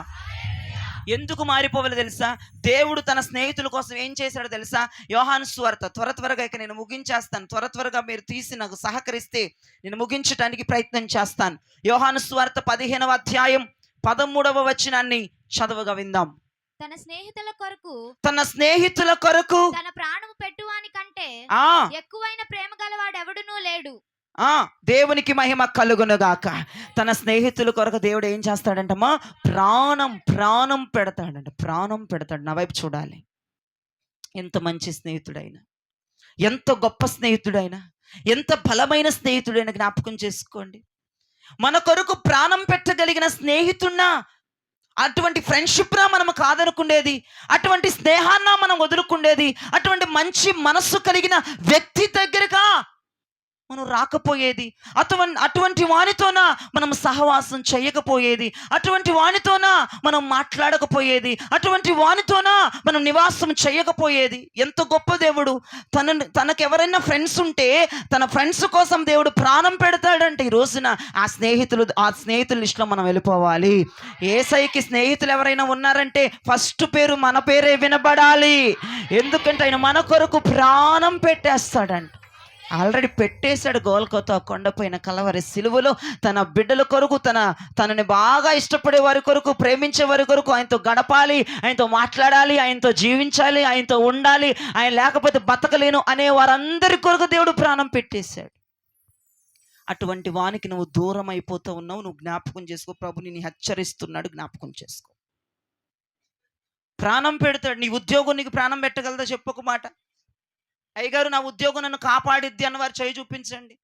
ఎందుకు మారిపోవాలి తెలుసా? దేవుడు తన స్నేహితుల కోసం ఏం చేశాడో తెలుసా? యోహాను సువార్త, త్వరగా ఇక నేను ముగించేస్తాను. త్వరగా మీరు తీసి నాకు సహకరిస్తే నేను ముగించడానికి ప్రయత్నం చేస్తాను. యోహాను సువార్త 15వ అధ్యాయం 13వ వచనాన్ని చదవగా విందాం. తన స్నేహితుల కొరకు తన ప్రాణము పెట్టువాని కంటే ఎక్కువైన ప్రేమ గలవాడు ఎవడునూ లేడు. దేవునికి మహిమ కలుగునుగాక. తన స్నేహితుల కొరకు దేవుడు ఏం చేస్తాడంటమ్మా? ప్రాణం పెడతాడు. నా వైపు చూడాలి. ఎంత మంచి స్నేహితుడైనా, ఎంత గొప్ప స్నేహితుడైనా, ఎంత బలమైన స్నేహితుడైనా జ్ఞాపకం చేసుకోండి. మన కొరకు ప్రాణం పెట్టగలిగిన స్నేహితున్నా, అటువంటి ఫ్రెండ్షిప్నా మనం కాదనుకుండేది, అటువంటి స్నేహాన్న మనం వదులుకుండేది, అటువంటి మంచి మనస్సు కలిగిన వ్యక్తి దగ్గరగా మనం రాకపోయేది, అటువంటి వానితోనా మనం సహవాసం చేయకపోయేది, అటువంటి వానితోనా మనం మాట్లాడకపోయేది, అటువంటి వానితోనా మనం నివాసం చేయకపోయేది. ఎంత గొప్ప దేవుడు! తనకు ఎవరైనా ఫ్రెండ్స్ ఉంటే తన ఫ్రెండ్స్ కోసం దేవుడు ప్రాణం పెడతాడంటే ఈ రోజున ఆ స్నేహితుల లిస్టులో మనం వెళ్ళిపోవాలి. యేసయ్యకి స్నేహితులు ఎవరైనా ఉన్నారంటే ఫస్ట్ పేరు మన పేరే వినబడాలి. ఎందుకంటే ఆయన మన కొరకు ప్రాణం పెట్టేస్తాడంట. ఆల్రెడీ పెట్టేశాడు. గోల్గొతా కొండపైన కలవరి సిలువలో తన బిడ్డల కొరకు, తనని బాగా ఇష్టపడే వారి కొరకు, ప్రేమించే వారి కొరకు ఆయనతో గడపాలి, ఆయనతో మాట్లాడాలి, ఆయనతో జీవించాలి, ఆయనతో ఉండాలి, ఆయన లేకపోతే బతకలేను అనే వారందరి కొరకు దేవుడు ప్రాణం పెట్టేశాడు. అటువంటి వానికి నువ్వు దూరం అయిపోతూ ఉన్నావు. నువ్వు జ్ఞాపకం చేసుకో. ప్రభు నిన్ను హెచ్చరిస్తున్నాడు, జ్ఞాపకం చేసుకో. ప్రాణం పెడతాడు. నీ ఉద్యోగం నీకు ప్రాణం పెట్టగలదా? చెప్పొక మాట. అయ్యగారు, నా ఉద్యోగం నన్ను కాపాడిద్ది అన్నవారు చేయి చూపించండి.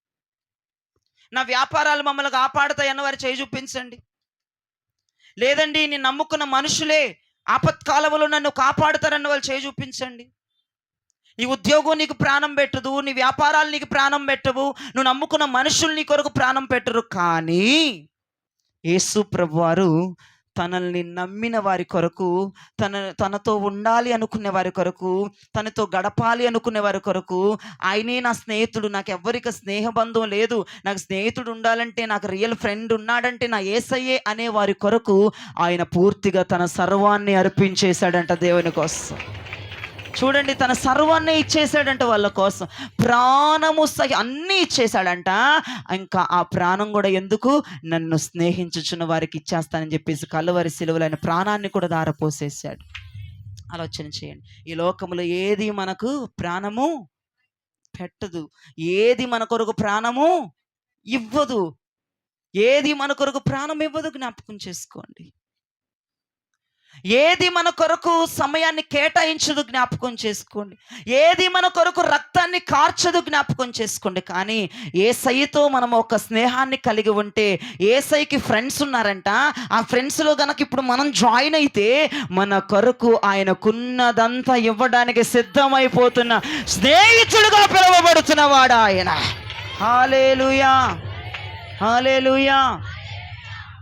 నా వ్యాపారాలు మమ్మల్ని కాపాడుతాయి అన్నవారు చేయి చూపించండి. లేదండి, నేను నమ్ముకున్న మనుషులే ఆపత్కాలంలో నన్ను కాపాడుతారన్న వాళ్ళు చేయి చూపించండి. నీ ఉద్యోగం నీకు ప్రాణం పెట్టదు, నీ వ్యాపారాలు నీకు ప్రాణం పెట్టవు, నువ్వు నమ్ముకున్న మనుషులు నీ కొరకు ప్రాణం పెట్టరు. కానీ యేసు ప్రభువారు తనల్ని నమ్మిన వారి కొరకు, తనతో ఉండాలి అనుకునే వారి కొరకు, తనతో గడపాలి అనుకునే వారి కొరకు, ఆయనే నా స్నేహితుడు, నాకు ఎవరికి స్నేహబంధం లేదు, నాకు స్నేహితుడు ఉండాలంటే, నాకు రియల్ ఫ్రెండ్ ఉన్నాడంటే నా యేసయ్యే అనే వారి కొరకు ఆయన పూర్తిగా తన సర్వాన్ని అర్పించేశాడంట దేవుని కోసం. చూడండి, తన సర్వాన్ని ఇచ్చేసాడంట వాళ్ళ కోసం. ప్రాణము అన్నీ ఇచ్చేశాడంట. ఇంకా ఆ ప్రాణం కూడా ఎందుకు? నన్ను స్నేహించుచున్న వారికి ఇచ్చేస్తానని చెప్పేసి కలువరి సిలువలో ఆయన ప్రాణాన్ని కూడా దారపోసేసాడు. ఆలోచన చేయండి. ఈ లోకంలో ఏది మనకు ప్రాణము పెట్టదు, ఏది మన కొరకు ప్రాణము ఇవ్వదు, ఏది మన కొరకు ప్రాణం ఇవ్వదు. జ్ఞాపకం చేసుకోండి. ఏది మన కొరకు సమయాన్ని కేటాయించదు, జ్ఞాపకం చేసుకోండి. ఏది మన కొరకు రక్తాన్ని కార్చదు, జ్ఞాపకం చేసుకోండి. కానీ యేసయ్యతో మనం ఒక స్నేహాన్ని కలిగి ఉంటే, యేసయ్యకి ఫ్రెండ్స్ ఉన్నారంట, ఆ ఫ్రెండ్స్లో గనక ఇప్పుడు మనం జాయిన్ అయితే మన కొరకు ఆయనకున్నదంతా ఇవ్వడానికి సిద్ధమైపోతున్న స్నేహితుడుగా పిలువబడుతున్నవాడు ఆయన. హల్లెలూయా, హల్లెలూయా.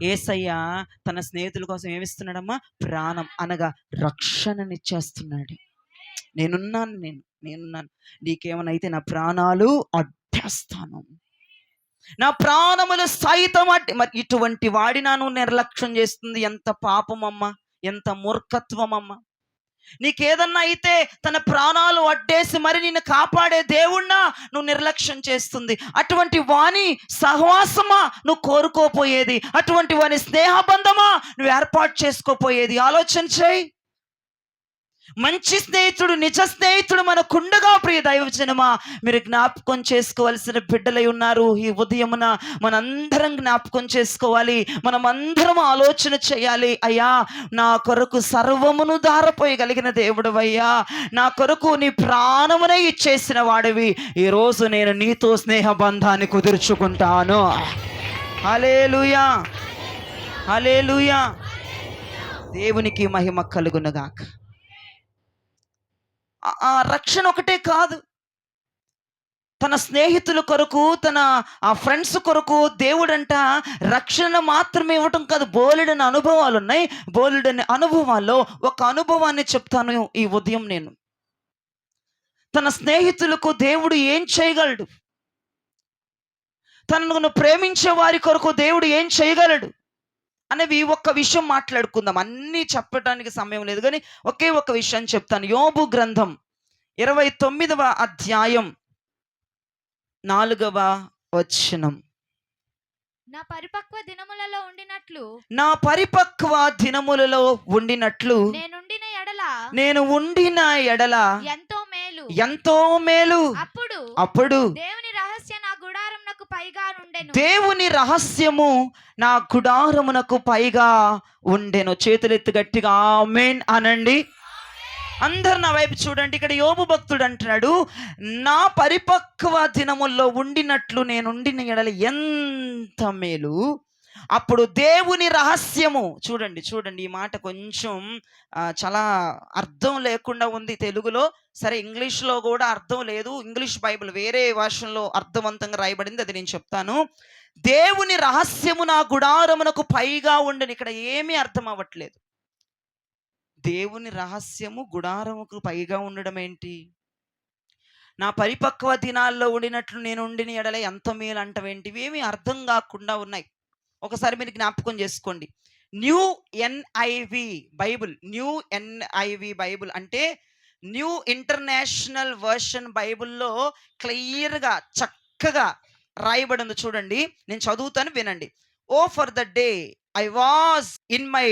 యేసయ్య తన స్నేహితుల కోసం ఏమిస్తున్నాడమ్మా? ప్రాణం అనగా రక్షణనిచ్చేస్తున్నాడు. నేనున్నాను, నీకేమనైతే నా ప్రాణాలు అడ్డేస్తాను, నా ప్రాణములు సైతం మరి ఇటువంటి వాడినాను నిర్లక్ష్యం చేస్తుంది. ఎంత పాపమమ్మా, ఎంత మూర్ఖత్వమమ్మా. నీకేదన్నా అయితే తన ప్రాణాలు అడ్డేసి మరి నిన్ను కాపాడే దేవుణ్ణా నువ్వు నిర్లక్ష్యం చేస్తుంది. అటువంటి వాని సహవాసమా నువ్వు కోరుకోపోయేది, అటువంటి వాని స్నేహబంధమా నువ్వు ఏర్పాటు చేసుకోపోయేది. ఆలోచన చేయి. మంచి స్నేహితుడు, నిజ స్నేహితుడు మనకుండగా ప్రియ దైవజనమా, మీరు జ్ఞాపకం చేసుకోవాల్సిన బిడ్డలై ఉన్నారు. ఈ ఉదయమున మనందరం జ్ఞాపకం చేసుకోవాలి, మనమందరం ఆలోచన చేయాలి. అయ్యా, నా కొరకు సర్వమును ధారపోయగలిగిన దేవుడవయ్యా, నా కొరకు నీ ప్రాణమునే ఇచ్చేసిన వాడివి, ఈరోజు నేను నీతో స్నేహ బంధాన్ని కుదుర్చుకుంటాను. హల్లెలూయా, హల్లెలూయా. దేవునికి మహిమ కలుగునుగాక. ఆ రక్షణ ఒకటే కాదు, తన స్నేహితుల కొరకు, తన ఆ ఫ్రెండ్స్ కొరకు దేవుడంట రక్షణ మాత్రమే ఇవ్వటం కాదు, బోలెడని అనుభవాలు ఉన్నాయి. బోలెడని అనుభవాల్లో ఒక అనుభవాన్ని చెప్తాను ఈ ఉదయం నేను. తన స్నేహితులకు దేవుడు ఏం చేయగలడు, తనను ప్రేమించే వారి కొరకు దేవుడు ఏం చేయగలడు అనేవి ఒక్క విషయం మాట్లాడుకుందాం. అన్నీ చెప్పడానికి సమయం లేదు, కానీ ఒకే ఒక విషయం చెప్తాను. యోబు గ్రంథం 29వ అధ్యాయం 4వ వచనం. నా పరిపక్వ దినములలో ఉండినట్లు, నా పరిపక్వ దినములలో ఉండినట్లు నేను ఉండిన ఎడల ఎంతో మేలు, ఎంతో మేలు. అప్పుడు దేవుని రహస్య నా గుడారమునకు పైగా ఉండెను. దేవుని రహస్యము నా గుడారమునకు పైగా ఉండెను. చేతులెత్తి గట్టిగా ఆమేన్ అనండి. అందరు నా వైపు చూడండి. ఇక్కడ యోబు భక్తుడు అంటున్నాడు, నా పరిపక్వ దినముల్లో ఉండినట్లు నేను ఉండిన ఎడల ఎంత మేలు. అప్పుడు దేవుని రహస్యము, చూడండి చూడండి, ఈ మాట కొంచెం చాలా అర్థం లేకుండా ఉంది తెలుగులో. సరే, ఇంగ్లీష్లో కూడా అర్థం లేదు. ఇంగ్లీష్ బైబిల్ వేరే భాషలో అర్థవంతంగా రాయబడింది, అది నేను చెప్తాను. దేవుని రహస్యము నా గుడారమునకు పైగా ఉండని. ఇక్కడ ఏమీ అర్థం అవ్వట్లేదు. దేవుని రహస్యము గుడారముకు పైగా ఉండడం ఏంటి? నా పరిపక్వ దినాల్లో ఉండినట్లు నేను ఉండిన ఎడల ఎంత మేలు అంటవేంటి? ఇవేమీ అర్థం కాకుండా ఉన్నాయి. ఒకసారి మీరు జ్ఞాపకం చేసుకోండి. New NIV Bible, new NIV Bible అంటే న్యూ ఇంటర్నేషనల్ వర్షన్ బైబుల్లో క్లియర్గా చక్కగా రాయబడి ఉంది. చూడండి, నేను చదువుతాను, వినండి. O for the day I was in my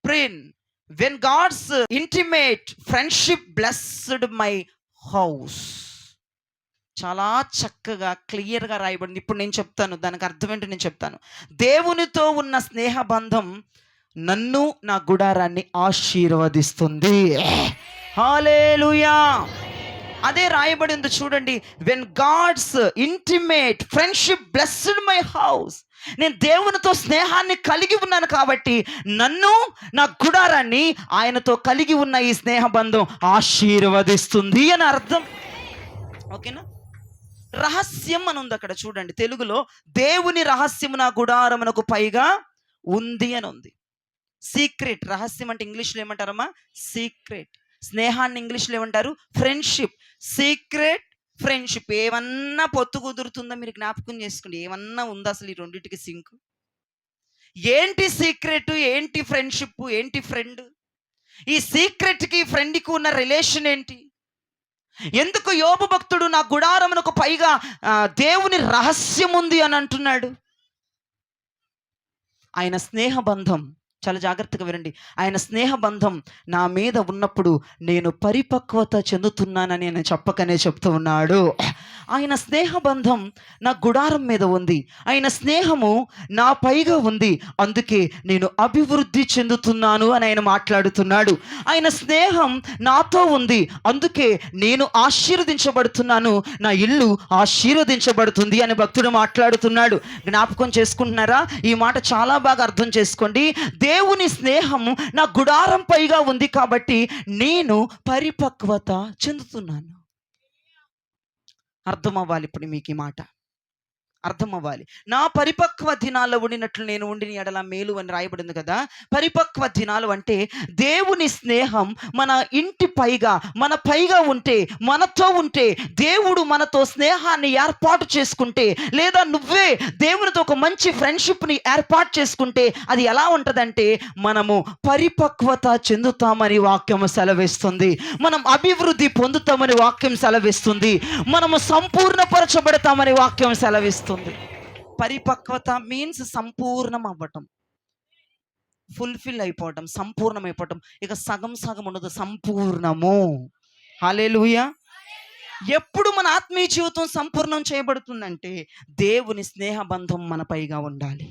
prime when God's intimate friendship blessed my house. చాలా చక్కగా క్లియర్గా రాయబడింది. ఇప్పుడు నేను చెప్తాను, దానికి అర్థం ఏంటో నేను చెప్తాను. దేవునితో ఉన్న స్నేహ బంధం నన్ను, నా గుడారాన్ని ఆశీర్వదిస్తుంది. హల్లెలూయా. అదే రాయబడింది చూడండి, when God's intimate friendship blessed my house. నేను దేవునితో స్నేహాన్ని కలిగి ఉన్నాను కాబట్టి నన్ను, నా గుడారాన్ని ఆయనతో కలిగి ఉన్న ఈ స్నేహ బంధం ఆశీర్వదిస్తుంది అని అర్థం. ఓకేనా? రహస్యం అని ఉంది అక్కడ చూడండి, తెలుగులో దేవుని రహస్యము నా గుడారమునకు పైగా ఉంది అని ఉంది. సీక్రెట్, రహస్యం అంటే ఇంగ్లీష్లో ఏమంటారమ్మా? సీక్రెట్. స్నేహాన్ని ఇంగ్లీష్లో ఏమంటారు? ఫ్రెండ్షిప్. Secret, friendship. ఏమన్నా పొత్తు కుదురుతుందా? మీరు జ్ఞాపకం చేసుకోండి, ఏమన్నా ఉందా అసలు ఈ రెండింటికి సింక్? ఏంటి సీక్రెట్, ఏంటి ఫ్రెండ్షిప్, ఏంటి ఫ్రెండ్? ఈ సీక్రెట్కి ఫ్రెండ్కి ఉన్న రిలేషన్ ఏంటి? ఎందుకు యోబు భక్తుడు నా గుడారమునకు పైగా దేవుని రహస్యం ఉంది అని అంటున్నాడు? ఆయన స్నేహ బంధం, చాలా జాగ్రత్తగా వినండి, ఆయన స్నేహ బంధం నా మీద ఉన్నప్పుడు నేను పరిపక్వత చెందుతున్నానని నేను చెప్పకనే చెప్తూ ఉన్నాడు. ఆయన స్నేహ బంధం నా గుడారం మీద ఉంది, ఆయన స్నేహము నా పైగా ఉంది, అందుకే నేను అభివృద్ధి చెందుతున్నాను అని ఆయన మాట్లాడుతున్నాడు. ఆయన స్నేహం నాతో ఉంది, అందుకే నేను ఆశీర్వదించబడుతున్నాను, నా ఇల్లు ఆశీర్వదించబడుతుంది అని భక్తుడు మాట్లాడుతున్నాడు. జ్ఞాపకం చేసుకుంటున్నారా? ఈ మాట చాలా బాగా అర్థం చేసుకోండి. దేవుని స్నేహము నా గుడారం పైగా ఉంది కాబట్టి నేను పరిపక్వత చెందుతున్నాను. అర్థం అవ్వాలి ఇప్పుడు మీకు ఈ మాట, అర్థం అవ్వాలి. నా పరిపక్వ దినాల్లో ఉండినట్లు నేను ఉండిన ఎడల మేలు అని రాయబడింది కదా. పరిపక్వ దినాలు అంటే దేవుని స్నేహం మన ఇంటి పైగా, మన పైగా ఉంటే, మనతో ఉంటే, దేవుడు మనతో స్నేహాన్ని ఏర్పాటు చేసుకుంటే, లేదా నువ్వే దేవునితో ఒక మంచి ఫ్రెండ్షిప్ని ఏర్పాటు చేసుకుంటే అది ఎలా ఉంటుందంటే మనము పరిపక్వత చెందుతామని వాక్యం సెలవిస్తుంది, మనం అభివృద్ధి పొందుతామని వాక్యం సెలవిస్తుంది, మనము సంపూర్ణపరచబడతామని వాక్యం సెలవిస్తుంది. పరిపక్వత మీన్స్ సంపూర్ణం అవ్వటం. ఫుల్ఫిల్ అయిపోవటం, సంపూర్ణమైపోవటం. ఇక సగం సగం ఉండదు, సంపూర్ణము. హల్లెలూయా. ఎప్పుడు మన ఆత్మీయ జీవితం సంపూర్ణం చేయబడుతుందంటే దేవుని స్నేహ బంధం మన పైగా ఉండాలి.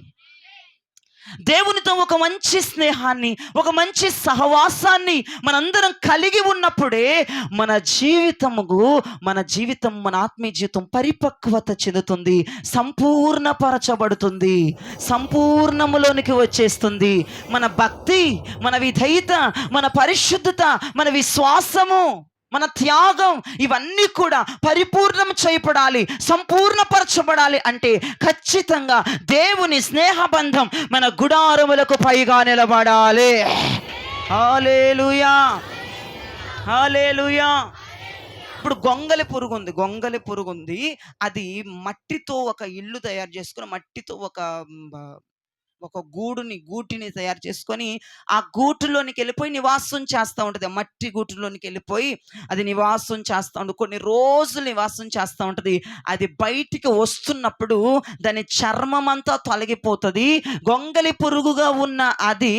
దేవునితో ఒక మంచి స్నేహాన్ని, ఒక మంచి సహవాసాన్ని మనందరం కలిగి ఉన్నప్పుడే మన జీవితం, మన ఆత్మీయ జీవితం పరిపక్వత చెందుతుంది, సంపూర్ణపరచబడుతుంది, సంపూర్ణములోనికి వచ్చేస్తుంది. మన భక్తి, మన విధేయత, మన పరిశుద్ధత, మన విశ్వాసము, మన త్యాగం, ఇవన్నీ కూడా పరిపూర్ణం చేయబడాలి, సంపూర్ణపరచబడాలి అంటే ఖచ్చితంగా దేవుని స్నేహబంధం మన గుడారములకు పైగా నిలబడాలి. హల్లెలూయా, హల్లెలూయా. ఇప్పుడు గొంగలి పురుగు ఉంది. అది మట్టితో ఒక ఇల్లు తయారు చేసుకుని, మట్టితో ఒక గూటిని తయారు చేసుకొని ఆ గూటులోనికి వెళ్ళిపోయి నివాసం చేస్తూ ఉంటుంది. మట్టి గూటులోనికి వెళ్ళిపోయి అది నివాసం చేస్తూ ఉంటుంది, కొన్ని రోజులు నివాసం చేస్తూ ఉంటుంది. అది బయటికి వస్తున్నప్పుడు దాని చర్మం అంతా తొలగిపోతుంది. గొంగలి పురుగుగా ఉన్న అది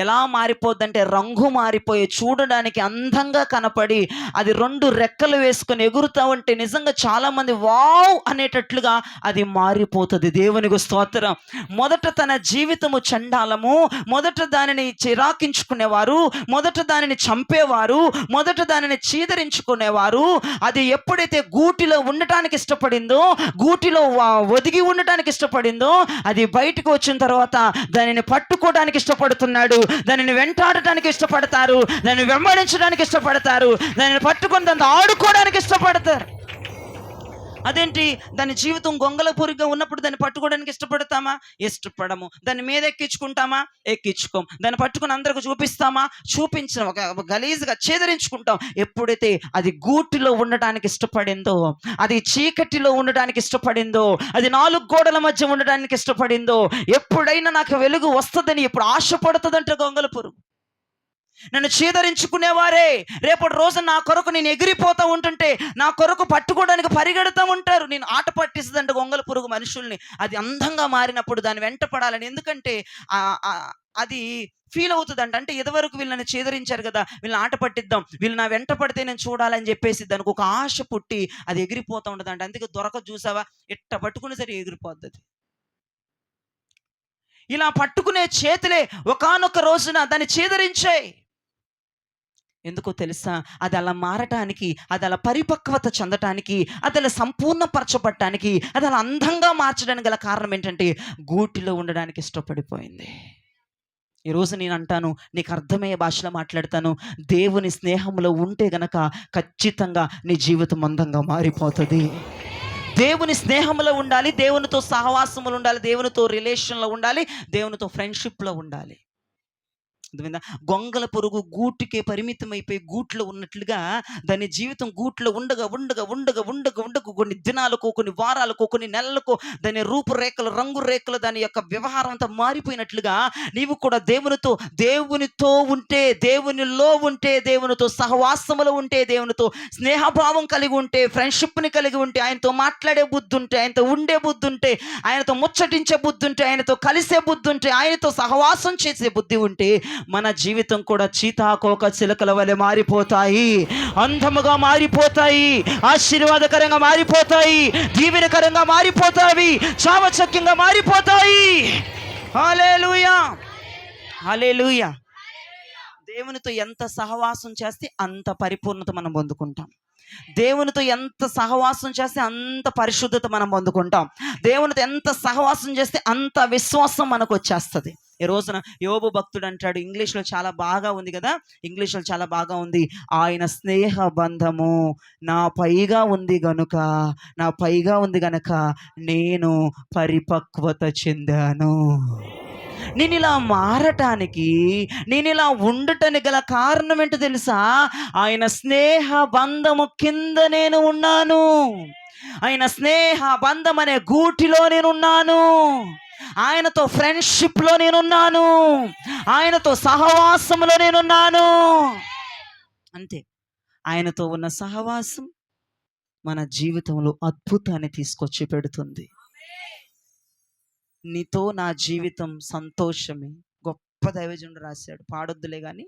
ఎలా మారిపోద్ది అంటే రంగు మారిపోయి చూడడానికి అందంగా కనపడి అది 2 రెక్కలు వేసుకొని ఎగురుతూ ఉంటే నిజంగా చాలామంది వావ్ అనేటట్లుగా అది మారిపోతుంది. దేవునికి స్తోత్రం. మొదట తన జీవితము చండాలము, మొదట దానిని చిరాకించుకునేవారు, మొదట దానిని చంపేవారు, మొదట దానిని చీదరించుకునేవారు. అది ఎప్పుడైతే గూటిలో ఉండటానికి ఇష్టపడిందో, గూటిలో ఒదిగి ఉండటానికి ఇష్టపడిందో, అది బయటకు వచ్చిన తర్వాత దానిని పట్టుకోవడానికి ఇష్టపడుతున్నాడు, దానిని వెంటాడటానికి ఇష్టపడతారు, దానిని వెంబడించడానికి ఇష్టపడతారు, దానిని పట్టుకొని దాంతో ఆడుకోవడానికి ఇష్టపడతారు. అదేంటి, దాని జీవితం గొంగల పురుగుగా ఉన్నప్పుడు దాన్ని పట్టుకోవడానికి ఇష్టపడతామా? ఇష్టపడము. దాన్ని మీద ఎక్కించుకుంటామా? ఎక్కించుకోం. దాన్ని పట్టుకుని అందరికి చూపిస్తామా? చూపించడం, ఒక గలీజ్గా ఛేదరించుకుంటాం. ఎప్పుడైతే అది గూటిలో ఉండటానికి ఇష్టపడిందో, అది చీకటిలో ఉండటానికి ఇష్టపడిందో, అది 4 గోడల మధ్య ఉండడానికి ఇష్టపడిందో, ఎప్పుడైనా నాకు వెలుగు వస్తుందని ఎప్పుడు ఆశపడుతుందంటే గొంగల పురుగు. నన్ను చీదరించుకునేవారే రేపటి రోజు నా కొరకు నేను ఎగిరిపోతూ ఉంటుంటే నా కొరకు పట్టుకోవడానికి పరిగెడుతూ ఉంటారు. నేను ఆట పట్టిస్తుందంటే గొంగల పురుగు మనుషుల్ని. అది అందంగా మారినప్పుడు దాన్ని వెంట పడాలని, ఎందుకంటే అది ఫీల్ అవుతుందంట. అంటే ఇదివరకు వీళ్ళని చీదరించారు కదా, వీళ్ళని ఆట పట్టిద్దాం, వీళ్ళు నా వెంట పడితే నేను చూడాలని చెప్పేసి దానికి ఒక ఆశ పుట్టి అది ఎగిరిపోతూ ఉంటుందంట. అందుకే దొరక చూసావా, ఇట్ట పట్టుకుని సరే ఎగిరిపోద్ది. ఇలా పట్టుకునే చేతులే ఒకానొక రోజున దాన్ని చీదరించాయి. ఎందుకో తెలుసా? అది అలా మారటానికి, అది అలా పరిపక్వత చెందటానికి, అది అలా సంపూర్ణపరచబడటానికి, అది అలా అందంగా మార్చడానికి గల కారణం ఏంటంటే గూటిలో ఉండడానికి ఇష్టపడిపోయింది. ఈరోజు నేను అంటాను, నీకు అర్థమయ్యే భాషలో మాట్లాడతాను, దేవుని స్నేహంలో ఉంటే గనక ఖచ్చితంగా నీ జీవితం అందంగా మారిపోతుంది. దేవుని స్నేహంలో ఉండాలి, దేవునితో సహవాసములు ఉండాలి, దేవునితో రిలేషన్లో ఉండాలి, దేవునితో ఫ్రెండ్షిప్లో ఉండాలి. గొంగల పురుగు గూటికే పరిమితం అయిపోయి గూట్లో ఉన్నట్లుగా దాని జీవితం గూట్లో ఉండగా ఉండగా ఉండగా ఉండగా ఉండగా కొన్ని దినాలకు, కొన్ని వారాలకు, కొన్ని నెలలకు దాని రూపురేఖలు, రంగురేఖలు, దాని యొక్క వ్యవహారం అంతా మారిపోయినట్లుగా నీవు కూడా దేవునితో ఉంటే, దేవునిలో ఉంటే, దేవునితో సహవాసములో ఉంటే, దేవునితో స్నేహభావం కలిగి ఉంటే, ఫ్రెండ్షిప్ని కలిగి ఉంటే, ఆయనతో మాట్లాడే బుద్ధి ఉంటే, ఆయనతో ఉండే బుద్ధి ఉంటే, ఆయనతో ముచ్చటించే బుద్ధి ఉంటే, ఆయనతో కలిసే బుద్ధి ఉంటే, ఆయనతో సహవాసం చేసే బుద్ధి ఉంటే మన జీవితం కూడా చీతాకోక చిలకల వలె మారిపోతాయి, అందముగా మారిపోతాయి, ఆశీర్వాదకరంగా మారిపోతాయి, దీవెనకరంగా మారిపోతాయి, చావచక్యంగా మారిపోతాయి. హల్లెలూయా, హల్లెలూయా. దేవునితో ఎంత సహవాసం చేస్తే అంత పరిపూర్ణత మనం పొందుకుంటాం. దేవునితో ఎంత సహవాసం చేస్తే అంత పరిశుద్ధత మనం పొందుకుంటాం. దేవునితో ఎంత సహవాసం చేస్తే అంత విశ్వాసం మనకు వచ్చేస్తుంది. ఈ రోజున యోబు భక్తుడు అంటాడు, ఇంగ్లీష్లో చాలా బాగా ఉంది కదా, ఇంగ్లీష్లో చాలా బాగా ఉంది, ఆయన స్నేహ బంధము నా పైగా ఉంది గనుక నేను పరిపక్వత చెందాను. నేను ఇలా మారటానికి, నేను ఇలా ఉండటానికి గల కారణం ఏంటో తెలుసా? ఆయన స్నేహ బంధము కింద నేను ఉన్నాను, ఆయన స్నేహ బంధం అనే గూటిలో నేనున్నాను, ఆయనతో ఫ్రెండ్షిప్లో నేనున్నాను, ఆయనతో సహవాసంలో నేనున్నాను. అంతే. ఆయనతో ఉన్న సహవాసం మన జీవితంలో అద్భుతాన్ని తీసుకొచ్చి పెడుతుంది. నీతో నా జీవితం సంతోషమే, గొప్ప దైవజనుడు రాశాడు, పాడొద్దులే కానీ,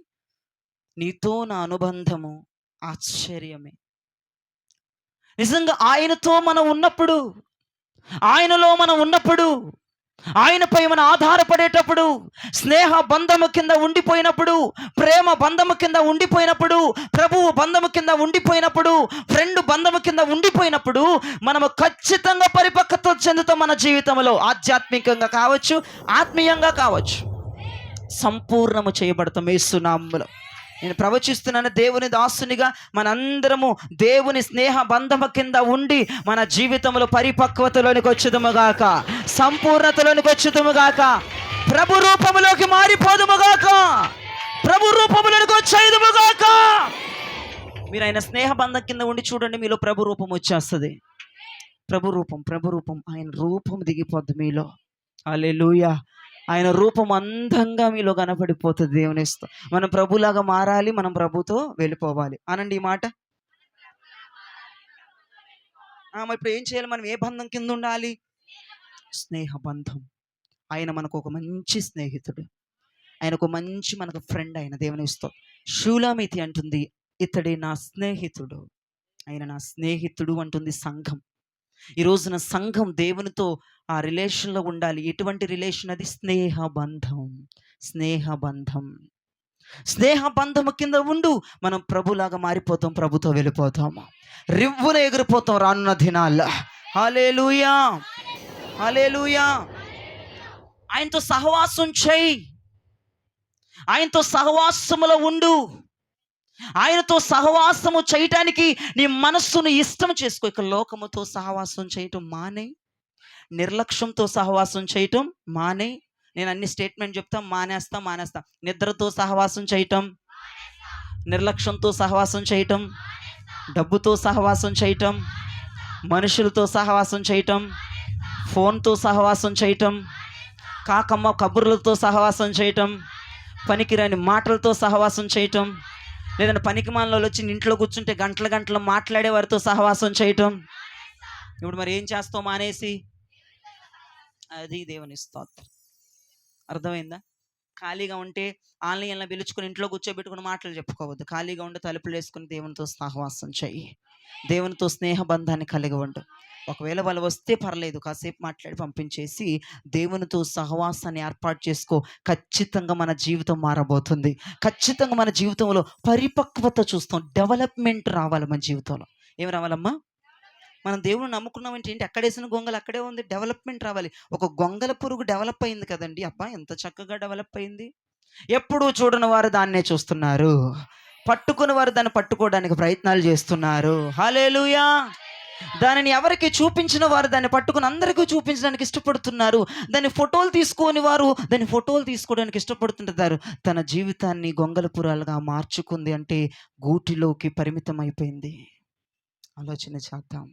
నీతో నా అనుబంధము ఆశ్చర్యమే. నిజంగా ఆయనతో మనం ఉన్నప్పుడు, ఆయనలో మనం ఉన్నప్పుడు, ఆయనపై మనం ఆధారపడేటప్పుడు, స్నేహ బంధము కింద ఉండిపోయినప్పుడు, ప్రేమ బంధము కింద ఉండిపోయినప్పుడు, ప్రభువు బంధము కింద ఉండిపోయినప్పుడు, ఫ్రెండ్ బంధము కింద ఉండిపోయినప్పుడు మనము ఖచ్చితంగా పరిపక్వత చెందుతాం. మన జీవితంలో ఆధ్యాత్మికంగా కావచ్చు, ఆత్మీయంగా కావచ్చు, సంపూర్ణము చేయబడతాం యేసు నామములో. నేను ప్రవచిస్తున్నాను, దేవుని దాసునిగా మనందరము దేవుని స్నేహ బంధము కింద ఉండి మన జీవితంలో పరిపక్వతలోనికి వచ్చుదుముగాక, సంపూర్ణతలోనికి వచ్చుదుముగాక, ప్రభు రూపములోకి మారిపోదుముగాక, ప్రభు రూపములోనికి వచ్చేదుముగాక. మీరు ఆయన స్నేహ బంధం కింద ఉండి చూడండి, మీలో ప్రభు రూపం వచ్చేస్తుంది. ప్రభు రూపం ఆయన రూపం దిగిపోద్ది మీలో. హల్లెలూయా. ఆయన రూపం అందంగా మీలో కనపడిపోతుంది. దేవుని ఇష్టం. మనం ప్రభులాగా మారాలి, మనం ప్రభుతో వెళ్ళిపోవాలి. అనండి ఈ మాట. మరి ఇప్పుడు ఏం చేయాలి? మనం ఏ బంధం కింద ఉండాలి? స్నేహ బంధం. ఆయన మనకు ఒక మంచి స్నేహితుడు, ఆయన ఒక మంచి మనకు ఫ్రెండ్. ఆయన దేవుని ఇష్టం. షూలామితి అంటుంది, ఇతడే నా స్నేహితుడు, ఆయన నా స్నేహితుడు అంటుంది సంఘం. ఈ రోజున సంఘం దేవునితో ఆ రిలేషన్లో ఉండాలి. ఎటువంటి రిలేషన్ అది? స్నేహ బంధం. స్నేహ బంధము కింద ఉండు మనం ప్రభులాగా మారిపోతాం, ప్రభుతో వెళ్ళిపోతాము, రివ్వున ఎగిరిపోతాం రానున్న దినాల్లో. హల్లెలూయా, హల్లెలూయా. ఆయనతో సహవాసం చేయి, ఆయనతో సహవాసములో ఉండు. ఆయనతో సహవాసము చేయటానికి నీ మనస్సును ఇష్టం చేసుకో. ఇక లోకముతో సహవాసం చేయటం మానే, నిర్లక్ష్యంతో సహవాసం చేయటం మానే. నేను అన్ని స్టేట్మెంట్ చెప్తాం, మానేస్తా. నిద్రతో సహవాసం చేయటం, నిర్లక్ష్యంతో సహవాసం చేయటం, డబ్బుతో సహవాసం చేయటం, మనుషులతో సహవాసం చేయటం, ఫోన్తో సహవాసం చేయటం, కాకమ్మ కబుర్లతో సహవాసం చేయటం, పనికిరాని మాటలతో సహవాసం చేయటం, లేదంటే పనికి మాలలో వచ్చి ఇంట్లో కూర్చుంటే గంటలు మాట్లాడే వారితో సహవాసం చేయటం. ఇప్పుడు మరి ఏం చేస్తాం మానేసి? అది దేవుని స్తోత్రం. అర్థమైందా? ఖాళీగా ఉంటే ఆన్లైన్లో పిలుచుకుని ఇంట్లో కూర్చోబెట్టుకుని మాటలు చెప్పుకోవద్దు. ఖాళీగా ఉండి తలుపులు వేసుకుని దేవునితో సహవాసం చెయ్యి, దేవునితో స్నేహ బంధాన్ని కలిగి ఉండు. ఒకవేళ వాళ్ళు వస్తే పర్లేదు, కాసేపు మాట్లాడి పంపించేసి దేవునితో సహవాసాన్ని ఏర్పాటు చేసుకో. ఖచ్చితంగా మన జీవితం మారబోతుంది. ఖచ్చితంగా మన జీవితంలో పరిపక్వత చూస్తాం, డెవలప్మెంట్ రావాలి మన జీవితంలో. ఏం రావాలమ్మా? మనం దేవుని నమ్ముకున్నామంటే ఏంటి? అక్కడేసిన గొంగలు అక్కడే ఉంది. డెవలప్మెంట్ రావాలి. ఒక గొంగల పురుగు డెవలప్ అయింది కదండి. అబ్బా ఎంత చక్కగా డెవలప్ అయింది. ఎప్పుడూ చూడని వారు దాన్నే చూస్తున్నారు, పట్టుకుని వారు దాన్ని పట్టుకోవడానికి ప్రయత్నాలు చేస్తున్నారు. హల్లెలూయా. దానిని ఎవరికి చూపించిన వారు దాన్ని పట్టుకుని అందరికీ చూపించడానికి ఇష్టపడుతున్నారు. దాన్ని ఫోటోలు తీసుకొని వారు దాన్ని ఫోటోలు తీసుకోవడానికి ఇష్టపడుతుంటారు. తన జీవితాన్ని గొంగళపురాలుగా మార్చుకుంది అంటే గూటిలోకి పరిమితం అయిపోయింది. ఆలోచన చేద్దాం.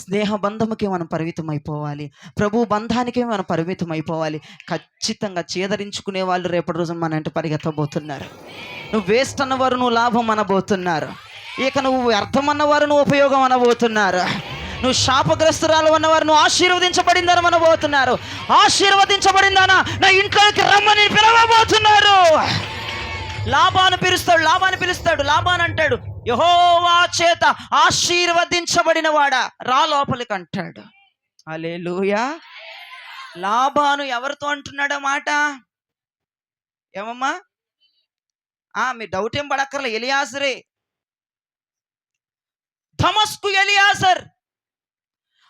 స్నేహ బంధముకే మనం పరిమితం అయిపోవాలి, ప్రభు బంధానికే మనం పరిమితం అయిపోవాలి. ఖచ్చితంగా చేదరించుకునే వాళ్ళు రేపటి రోజున మన ఇంటి పరిగెత్తబోతున్నారు. నువ్వు వేస్ట్ అన్నవారు నువ్వు లాభం అనబోతున్నారు. ఇక నువ్వు వ్యర్థం అన్నవారు నువ్వు ఉపయోగం అనబోతున్నారు. నువ్వు శాపగ్రస్తురాలు అన్నవారు నువ్వు ఆశీర్వదించబడిందని అనబోతున్నారు. ఆశీర్వదించబడిందానా నా ఇంట్లోకి రమ్మని పిలవబోతున్నారు. లాబాను పిలుస్తాడు. లాబాను అంటాడు, యెహోవా చేత ఆశీర్వదించబడిన వాడా రా లోపలికి అంటాడు. హల్లెలూయా. లాబాను ఎవరితో అంటున్నాడు మాట? ఏమమ్మా? మీ డౌట్ ఏం పడక్కర్లే, ఎలియాజరే. దమస్కు ఎలియాజర్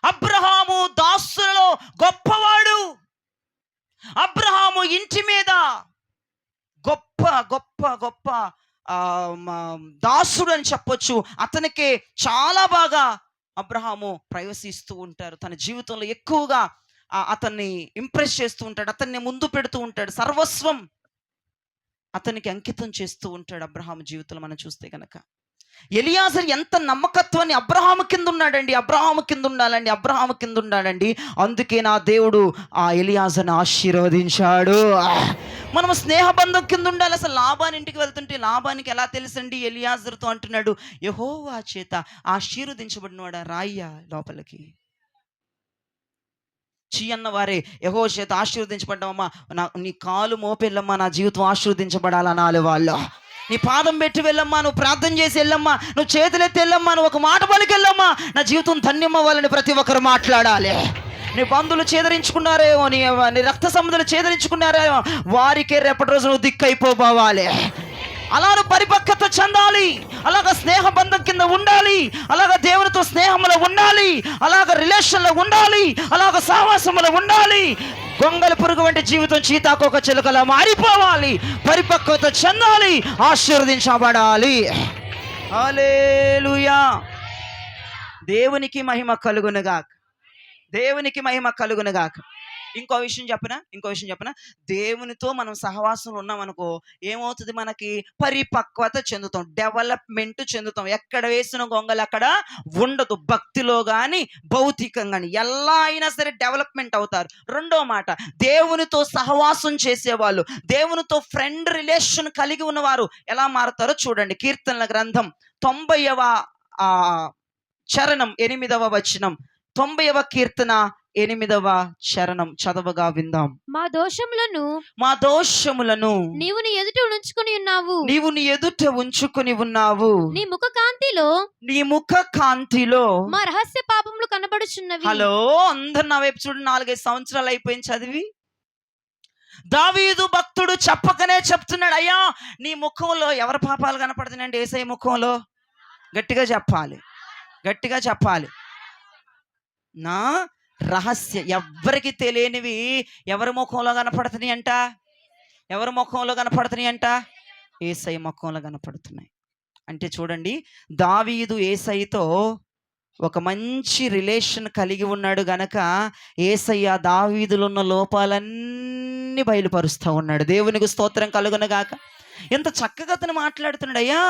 అబ్రహాము దాసులలో గొప్పవాడు. అబ్రహాము ఇంటి మీద గొప్ప గొప్ప గొప్ప దాసుడు అని చెప్పొచ్చు. అతనికే చాలా బాగా అబ్రహాము ప్రవేశిస్తూ ఉంటారు. తన జీవితంలో ఎక్కువగా అతన్ని ఇంప్రెస్ చేస్తూ ఉంటాడు, అతన్ని ముందు పెడుతూ ఉంటాడు, సర్వస్వం అతనికి అంకితం చేస్తూ ఉంటాడు అబ్రహాము జీవితంలో మనం చూస్తే కనుక. ఎలియాజర్ ఎంత నమ్మకత్వాన్ని అబ్రహాము కింద ఉన్నాడండి. అబ్రహాము కింద ఉండాలండి. అందుకే నా దేవుడు ఆ ఎలియాజర్ని ఆశీర్వదించాడు. మనం స్నేహబంధం కింద ఉండాలి. అసలు లాబాని ఇంటికి వెళ్తుంటే లాబానికి ఎలా తెలుసండి? ఎలియాజర్తో అంటున్నాడు, యెహోవా చేత ఆశీర్వదించబడినవాడా రాయ్యా లోపలికి. చీ అన్న వారే యెహోషువతో ఆశీర్వదించబడ్డామమ్మా, నీ కాలు మోపెళ్ళమ్మా, నా జీవితం ఆశీర్వదించబడాలనాలి వాళ్ళు. నీ పాదం పెట్టి వెళ్ళమ్మా, నువ్వు ప్రార్థన చేసి వెళ్ళమ్మా, నువ్వు చేతులెత్తి వెళ్ళమ్మా, నువ్వు ఒక మాట పలికెళ్ళమ్మా, నా జీవితం ధన్యమవ్వాలని ప్రతి ఒక్కరు మాట్లాడాలి. నీ బంధువులు చేదరించుకున్నారేమో, నీ రక్త సంబంధాలు చేదరించుకున్నారేమో, వారికే రేపటి రోజు నువ్వు దిక్కైపోవాలి. అలా పరిపక్వత చెందాలి, అలాగ స్నేహ బంధం కింద ఉండాలి, అలాగ దేవునితో స్నేహంలో ఉండాలి, అలాగ రిలేషన్లో ఉండాలి, అలాగ సహవాసంలో ఉండాలి. గొంగల పురుగు వంటి జీవితం చీతాకోక చిలుకలా మారిపోవాలి, పరిపక్వత చెందాలి, ఆశీర్వదించబడాలి. హల్లెలూయా. దేవునికి మహిమ కలుగునుగాక, దేవునికి మహిమ కలుగునుగాక. ఇంకో విషయం చెప్పనా, దేవునితో మనం సహవాసంలో ఉన్నామనుకో ఏమవుతుంది, మనకి పరిపక్వత చెందుతాం, డెవలప్మెంట్ చెందుతాం. ఎక్కడ వేసిన గొంగలు అక్కడ ఉండదు. భక్తిలో కానీ భౌతికంగా కానీ ఎలా అయినా సరే డెవలప్మెంట్ అవుతారు. రెండో మాట, దేవునితో సహవాసం చేసేవాళ్ళు, దేవునితో ఫ్రెండ్ రిలేషన్ కలిగి ఉన్నవారు ఎలా మారుతారో చూడండి. కీర్తనల గ్రంథం 90వ చరణం 8వ వచనం, 90వ కీర్తన 8వ చరణం చదవగా విందాం. మా దోషములను నీవు నీ ఎదుట ఉంచుకుని ఉన్నావు, నీ ముఖ కాంతిలో మా రహస్య పాపములు కనబడుచున్నవి. హలో, అందరు నా వైపు చూడండి. 4-5 సంవత్సరాలు అయిపోయింది చదివి. దావీదు భక్తుడు చెప్పకనే చెప్తున్నాడు, అయ్యా నీ ముఖంలో ఎవరి పాపాలు కనపడుతున్నాయండి? యేసయ్య ముఖంలో. గట్టిగా చెప్పాలి. నా రహస్య, ఎవ్వరికి తెలియనివి ఎవరి ముఖంలో కనపడుతున్నాయి అంట? యేసయ్య ముఖంలో కనపడుతున్నాయి. అంటే చూడండి, దావీదు యేసయ్యతో ఒక మంచి రిలేషన్ కలిగి ఉన్నాడు గనక యేసయ్య దావీదులో ఉన్న లోపాలన్నీ బయలుపరుస్తూ ఉన్నాడు. దేవునికి స్తోత్రం కలుగునుగాక. ఎంత చక్కగా అతను మాట్లాడుతున్నాడు, అయ్యా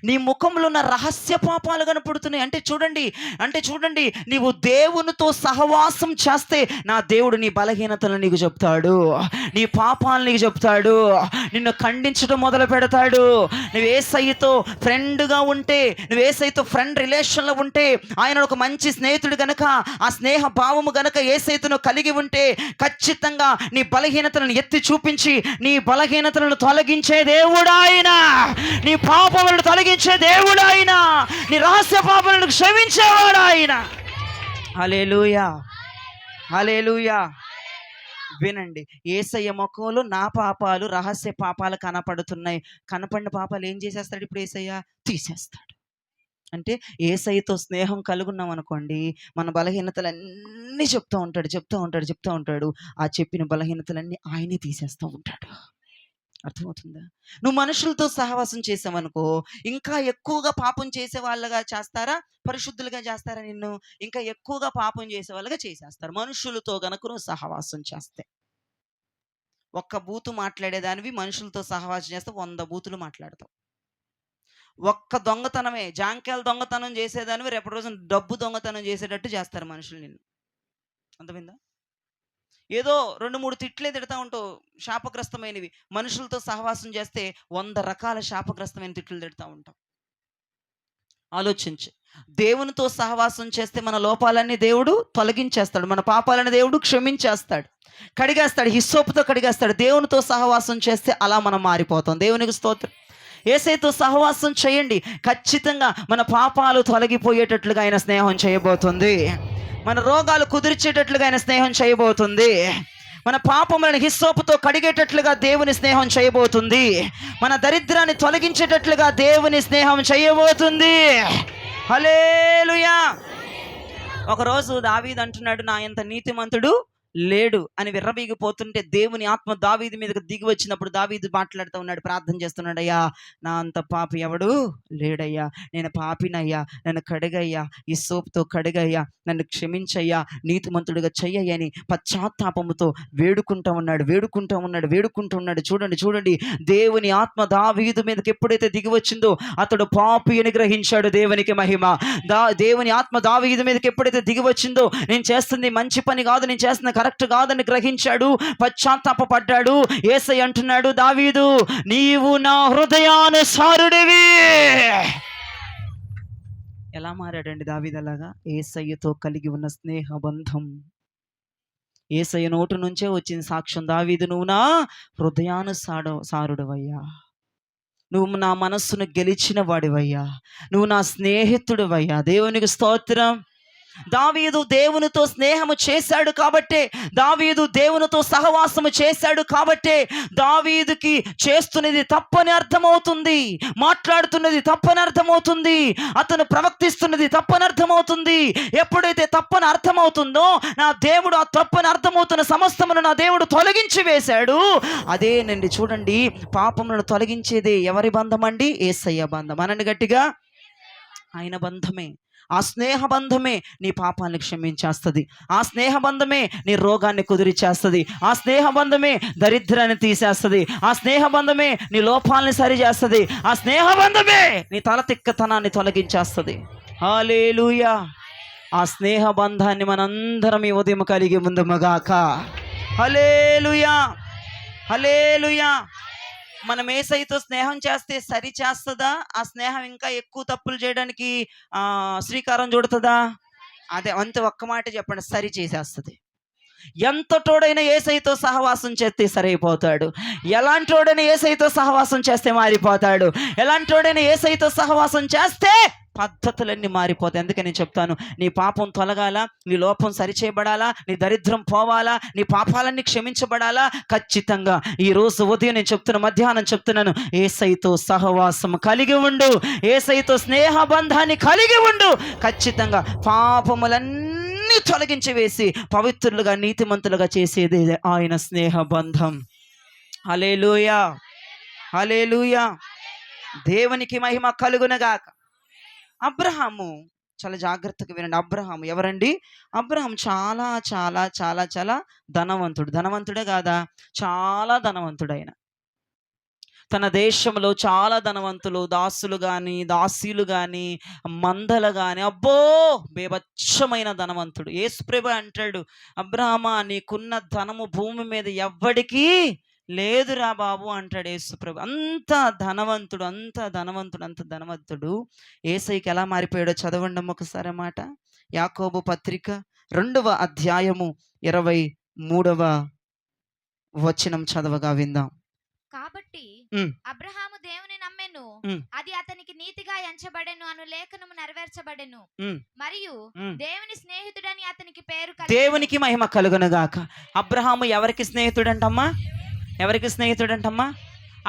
నీ ముఖంలో ఉన్న రహస్య పాపాలు కనపడుతున్నాయి. అంటే చూడండి, నీవు దేవునితో సహవాసం చేస్తే నా దేవుడు నీ బలహీనతలు నీకు చెప్తాడు, నీ పాపాలు నీకు చెప్తాడు, నిన్ను ఖండించడం మొదలు పెడతాడు. నువ్వు యేసయ్యతో ఫ్రెండ్గా ఉంటే, నువ్వు యేసయ్యతో ఫ్రెండ్ రిలేషన్లో ఉంటే, ఆయన ఒక మంచి స్నేహితుడు గనక, ఆ స్నేహ భావము గనక యేసయ్యతో కలిగి ఉంటే ఖచ్చితంగా నీ బలహీనతలను ఎత్తి చూపించి నీ బలహీనతలను తొలగించే దేవుడు ఆయన, నీ పాపములను తొలగించే దేవుడు ఆయన, నీ రహస్య పాపములను క్షమించేవాడు ఆయన. హల్లెలూయా. వినండి, యేసయ్య ముఖంలో నా పాపాలు, రహస్య పాపాలు కనపడుతున్నాయి. కనపడిన పాపాలు ఏం చేసేస్తాడు ఇప్పుడు? యేసయ్య తీసేస్తాడు. అంటే యేసయ్యతో స్నేహం కలుగున్నాం అనుకోండి, మన బలహీనతలన్నీ చెప్తూ ఉంటాడు. ఆ చెప్పిన బలహీనతలన్నీ ఆయనే తీసేస్తూ ఉంటాడు. అర్థమవుతుందా? నువ్వు మనుషులతో సహవాసం చేసావనుకో, ఇంకా ఎక్కువగా పాపం చేసే వాళ్ళగా చేస్తారా, పరిశుద్ధులుగా చేస్తారా? నిన్ను ఇంకా ఎక్కువగా పాపం చేసే వాళ్ళగా చేసేస్తారు. మనుషులతో గనక నువ్వు సహవాసం చేస్తే, ఒక్క బూతు మాట్లాడేదానివి మనుషులతో సహవాసం చేస్తే 100 బూతులు మాట్లాడతావు. ఒక్క దొంగతనమే, జాంకాయలు దొంగతనం చేసేదానివి రేపటి రోజున డబ్బు దొంగతనం చేసేటట్టు చేస్తారు మనుషులు నిన్ను. అర్థమైందా? ఏదో 2-3 తిట్లే తిడతా ఉంటావు శాపగ్రస్తమైనవి. మనుషులతో సహవాసం చేస్తే 100 రకాల శాపగ్రస్తమైన తిట్లు తిడతా ఉంటాం. ఆలోచించు. దేవునితో సహవాసం చేస్తే మన లోపాలన్నీ దేవుడు తొలగించేస్తాడు, మన పాపాలని దేవుడు క్షమించేస్తాడు, కడిగేస్తాడు, హిస్సోపుతో కడిగేస్తాడు. దేవునితో సహవాసం చేస్తే అలా మనం మారిపోతాం. దేవునికి స్తోత్రం. యేసయ్యతో సహవాసం చేయండి, ఖచ్చితంగా మన పాపాలు తొలగిపోయేటట్లుగా ఆయన స్నేహం చేయబోతుంది. మన రోగాలు కుదిర్చేటట్లుగా ఆయన స్నేహం చేయబోతుంది. మన పాపములను హిస్సోపుతో కడిగేటట్లుగా దేవుని స్నేహం చేయబోతుంది. మన దరిద్రాన్ని తొలగించేటట్లుగా దేవుని స్నేహం చేయబోతుంది. హల్లెలూయా. ఒకరోజు దావీదు అంటున్నాడు, నా ఎంత నీతిమంతుడు లేడు అని విర్రబీగిపోతుంటే దేవుని ఆత్మ దావీదు మీదకి దిగి వచ్చినప్పుడు దావీదు మాట్లాడుతూ ఉన్నాడు, ప్రార్థన చేస్తున్నాడు, అయ్యా నా అంత పాపి ఎవడు లేడయ్యా, నేను పాపినయ్యా, నన్ను కడిగయ్యా, ఈ సోపుతో కడిగయ్యా, నన్ను క్షమించయ్యా, నీతిమంతుడిగా చెయ్యని పశ్చాత్తాపముతో వేడుకుంటూ ఉన్నాడు. చూడండి, దేవుని ఆత్మ దావీదు మీదకి ఎప్పుడైతే దిగి వచ్చిందో అతడు పాపి అని గ్రహించాడు. దేవునికి మహిమ. దేవుని ఆత్మ దావీదు మీదకి ఎప్పుడైతే దిగి వచ్చిందో, నేను చేస్తుంది మంచి పని కాదు, నేను చేస్తున్న కరెక్ట్ కాదని గ్రహించాడు, పశ్చాత్తాపపడ్డాడు. యేసయ్య అంటున్నాడు, దావీదు నీవు నా హృదయానుసారుడివి. ఎలా మారాడండి దావీదు అలాగా? యేసయ్యతో కలిగి ఉన్న స్నేహ బంధం, యేసయ్య నోటి నుంచే వచ్చిన సాక్ష్యం, దావీదు నువ్వు నా సారుడవయ్యా, నువ్వు నా మనస్సును గెలిచిన వాడివయ్యా, నువ్వు నా స్నేహితుడివయ్యా. దేవునికి స్తోత్రం. దావీదు దేవునితో స్నేహము చేశాడు కాబట్టే, దావీదు దేవునితో సహవాసము చేశాడు కాబట్టే దావీదుకి చేస్తున్నది తప్పని అర్థమవుతుంది, మాట్లాడుతున్నది తప్పని అర్థమవుతుంది, అతను ప్రవర్తిస్తున్నది తప్పని అర్థమవుతుంది. ఎప్పుడైతే తప్పని అర్థమవుతుందో నా దేవుడు ఆ తప్పని అర్థమవుతున్న సమస్తమును నా దేవుడు తొలగించి వేశాడు. అదేనండి చూడండి, పాపములను తొలగించేదే ఎవరి బంధం అండి? యేసయ్య బంధం. అనండి గట్టిగా, ఆయన బంధమే. ఆ స్నేహబంధమే నీ పాపాన్ని క్షమించేస్తుంది, ఆ స్నేహబంధమే నీ రోగాన్ని కుదిరిచేస్తుంది, ఆ స్నేహబంధమే దరిద్రాన్ని తీసేస్తుంది, ఆ స్నేహబంధమే నీ లోపాలని సరిచేస్తుంది, ఆ స్నేహబంధమే నీ తలతిక్కతనాన్ని తొలగించేస్తుంది. హల్లెలూయా. ఆ స్నేహబంధాన్ని మనందరం ఈ ఉదయం కలిగి ముందుమగాక. హల్లెలూయా, హల్లెలూయా. మనం యేసయ్యతో స్నేహం చేస్తే సరి చేస్తుందా? ఆ స్నేహం ఇంకా ఎక్కువ తప్పులు చేయడానికి శ్రీకారం చుడుతుందా? అదే అంతే, ఒక్క మాట చెప్పండి, సరి చేసేస్తుంది. ఎంతటోడైనా యేసయ్యతో సహవాసం చేస్తే సరైపోతాడు, ఎలాంటోడైనా యేసయ్యతో సహవాసం చేస్తే మారిపోతాడు, ఎలాంటోడైనా యేసయ్యతో సహవాసం చేస్తే పద్ధతులన్నీ మారిపోతాయి. అందుకే నేను చెప్తాను, నీ పాపం తొలగాల, నీ లోపం సరిచేయబడాలా, నీ దరిద్రం పోవాలా, నీ పాపాలన్నీ క్షమించబడాలా, ఖచ్చితంగా ఈరోజు ఉదయం నేను చెప్తున్నా, మధ్యాహ్నం చెప్తున్నాను, యేసయ్యతో సహవాసం కలిగి ఉండు, యేసయ్యతో స్నేహబంధాన్ని కలిగి ఉండు. ఖచ్చితంగా పాపములన్నీ తొలగించి వేసి పవిత్రులుగా నీతిమంతులుగా చేసేది ఆయన స్నేహబంధం. హల్లెలూయా, హల్లెలూయా. దేవునికి మహిమ కలుగునగాక. అబ్రహాము, చాలా జాగ్రత్తగా వినండి. అబ్రహాము ఎవరండి? అబ్రహాం చాలా చాలా చాలా చాలా ధనవంతుడు. ధనవంతుడే కాదా, చాలా ధనవంతుడు. ఆయన తన దేశంలో చాలా ధనవంతులు, దాసులు కానీ దాసీలు కానీ మందలు కానీ, అబ్బో బేభత్సమైన ధనవంతుడు. యేసుప్రభు అంటాడు, అబ్రహామా నీకున్న ధనము భూమి మీద ఎవ్వడికి లేదురా బాబు అంటాడు యేసుప్రభు. అంత ధనవంతుడు, అంత ధనవంతుడు, అంత ధనవంతుడు. యేసయ్యకి ఎలా మారిపోయాడో చదవండి ఒకసారి మాట. యాకోబు పత్రిక 2వ అధ్యాయము 23వ వచనం చదవగా విందాం. కాబట్టి అబ్రహాము దేవుని నమ్మెను, అది అతనికి నీతిగా ఎంచబడెను అను లేఖనము నెరవేర్చబడెను, మరియు దేవుని స్నేహితుడని అతనికి పేరు. దేవునికి మహిమ కలుగునుగాక. అబ్రహాము ఎవరికి స్నేహితుడంటమ్మా? ఎవరికి స్నేహితుడంటమ్మా?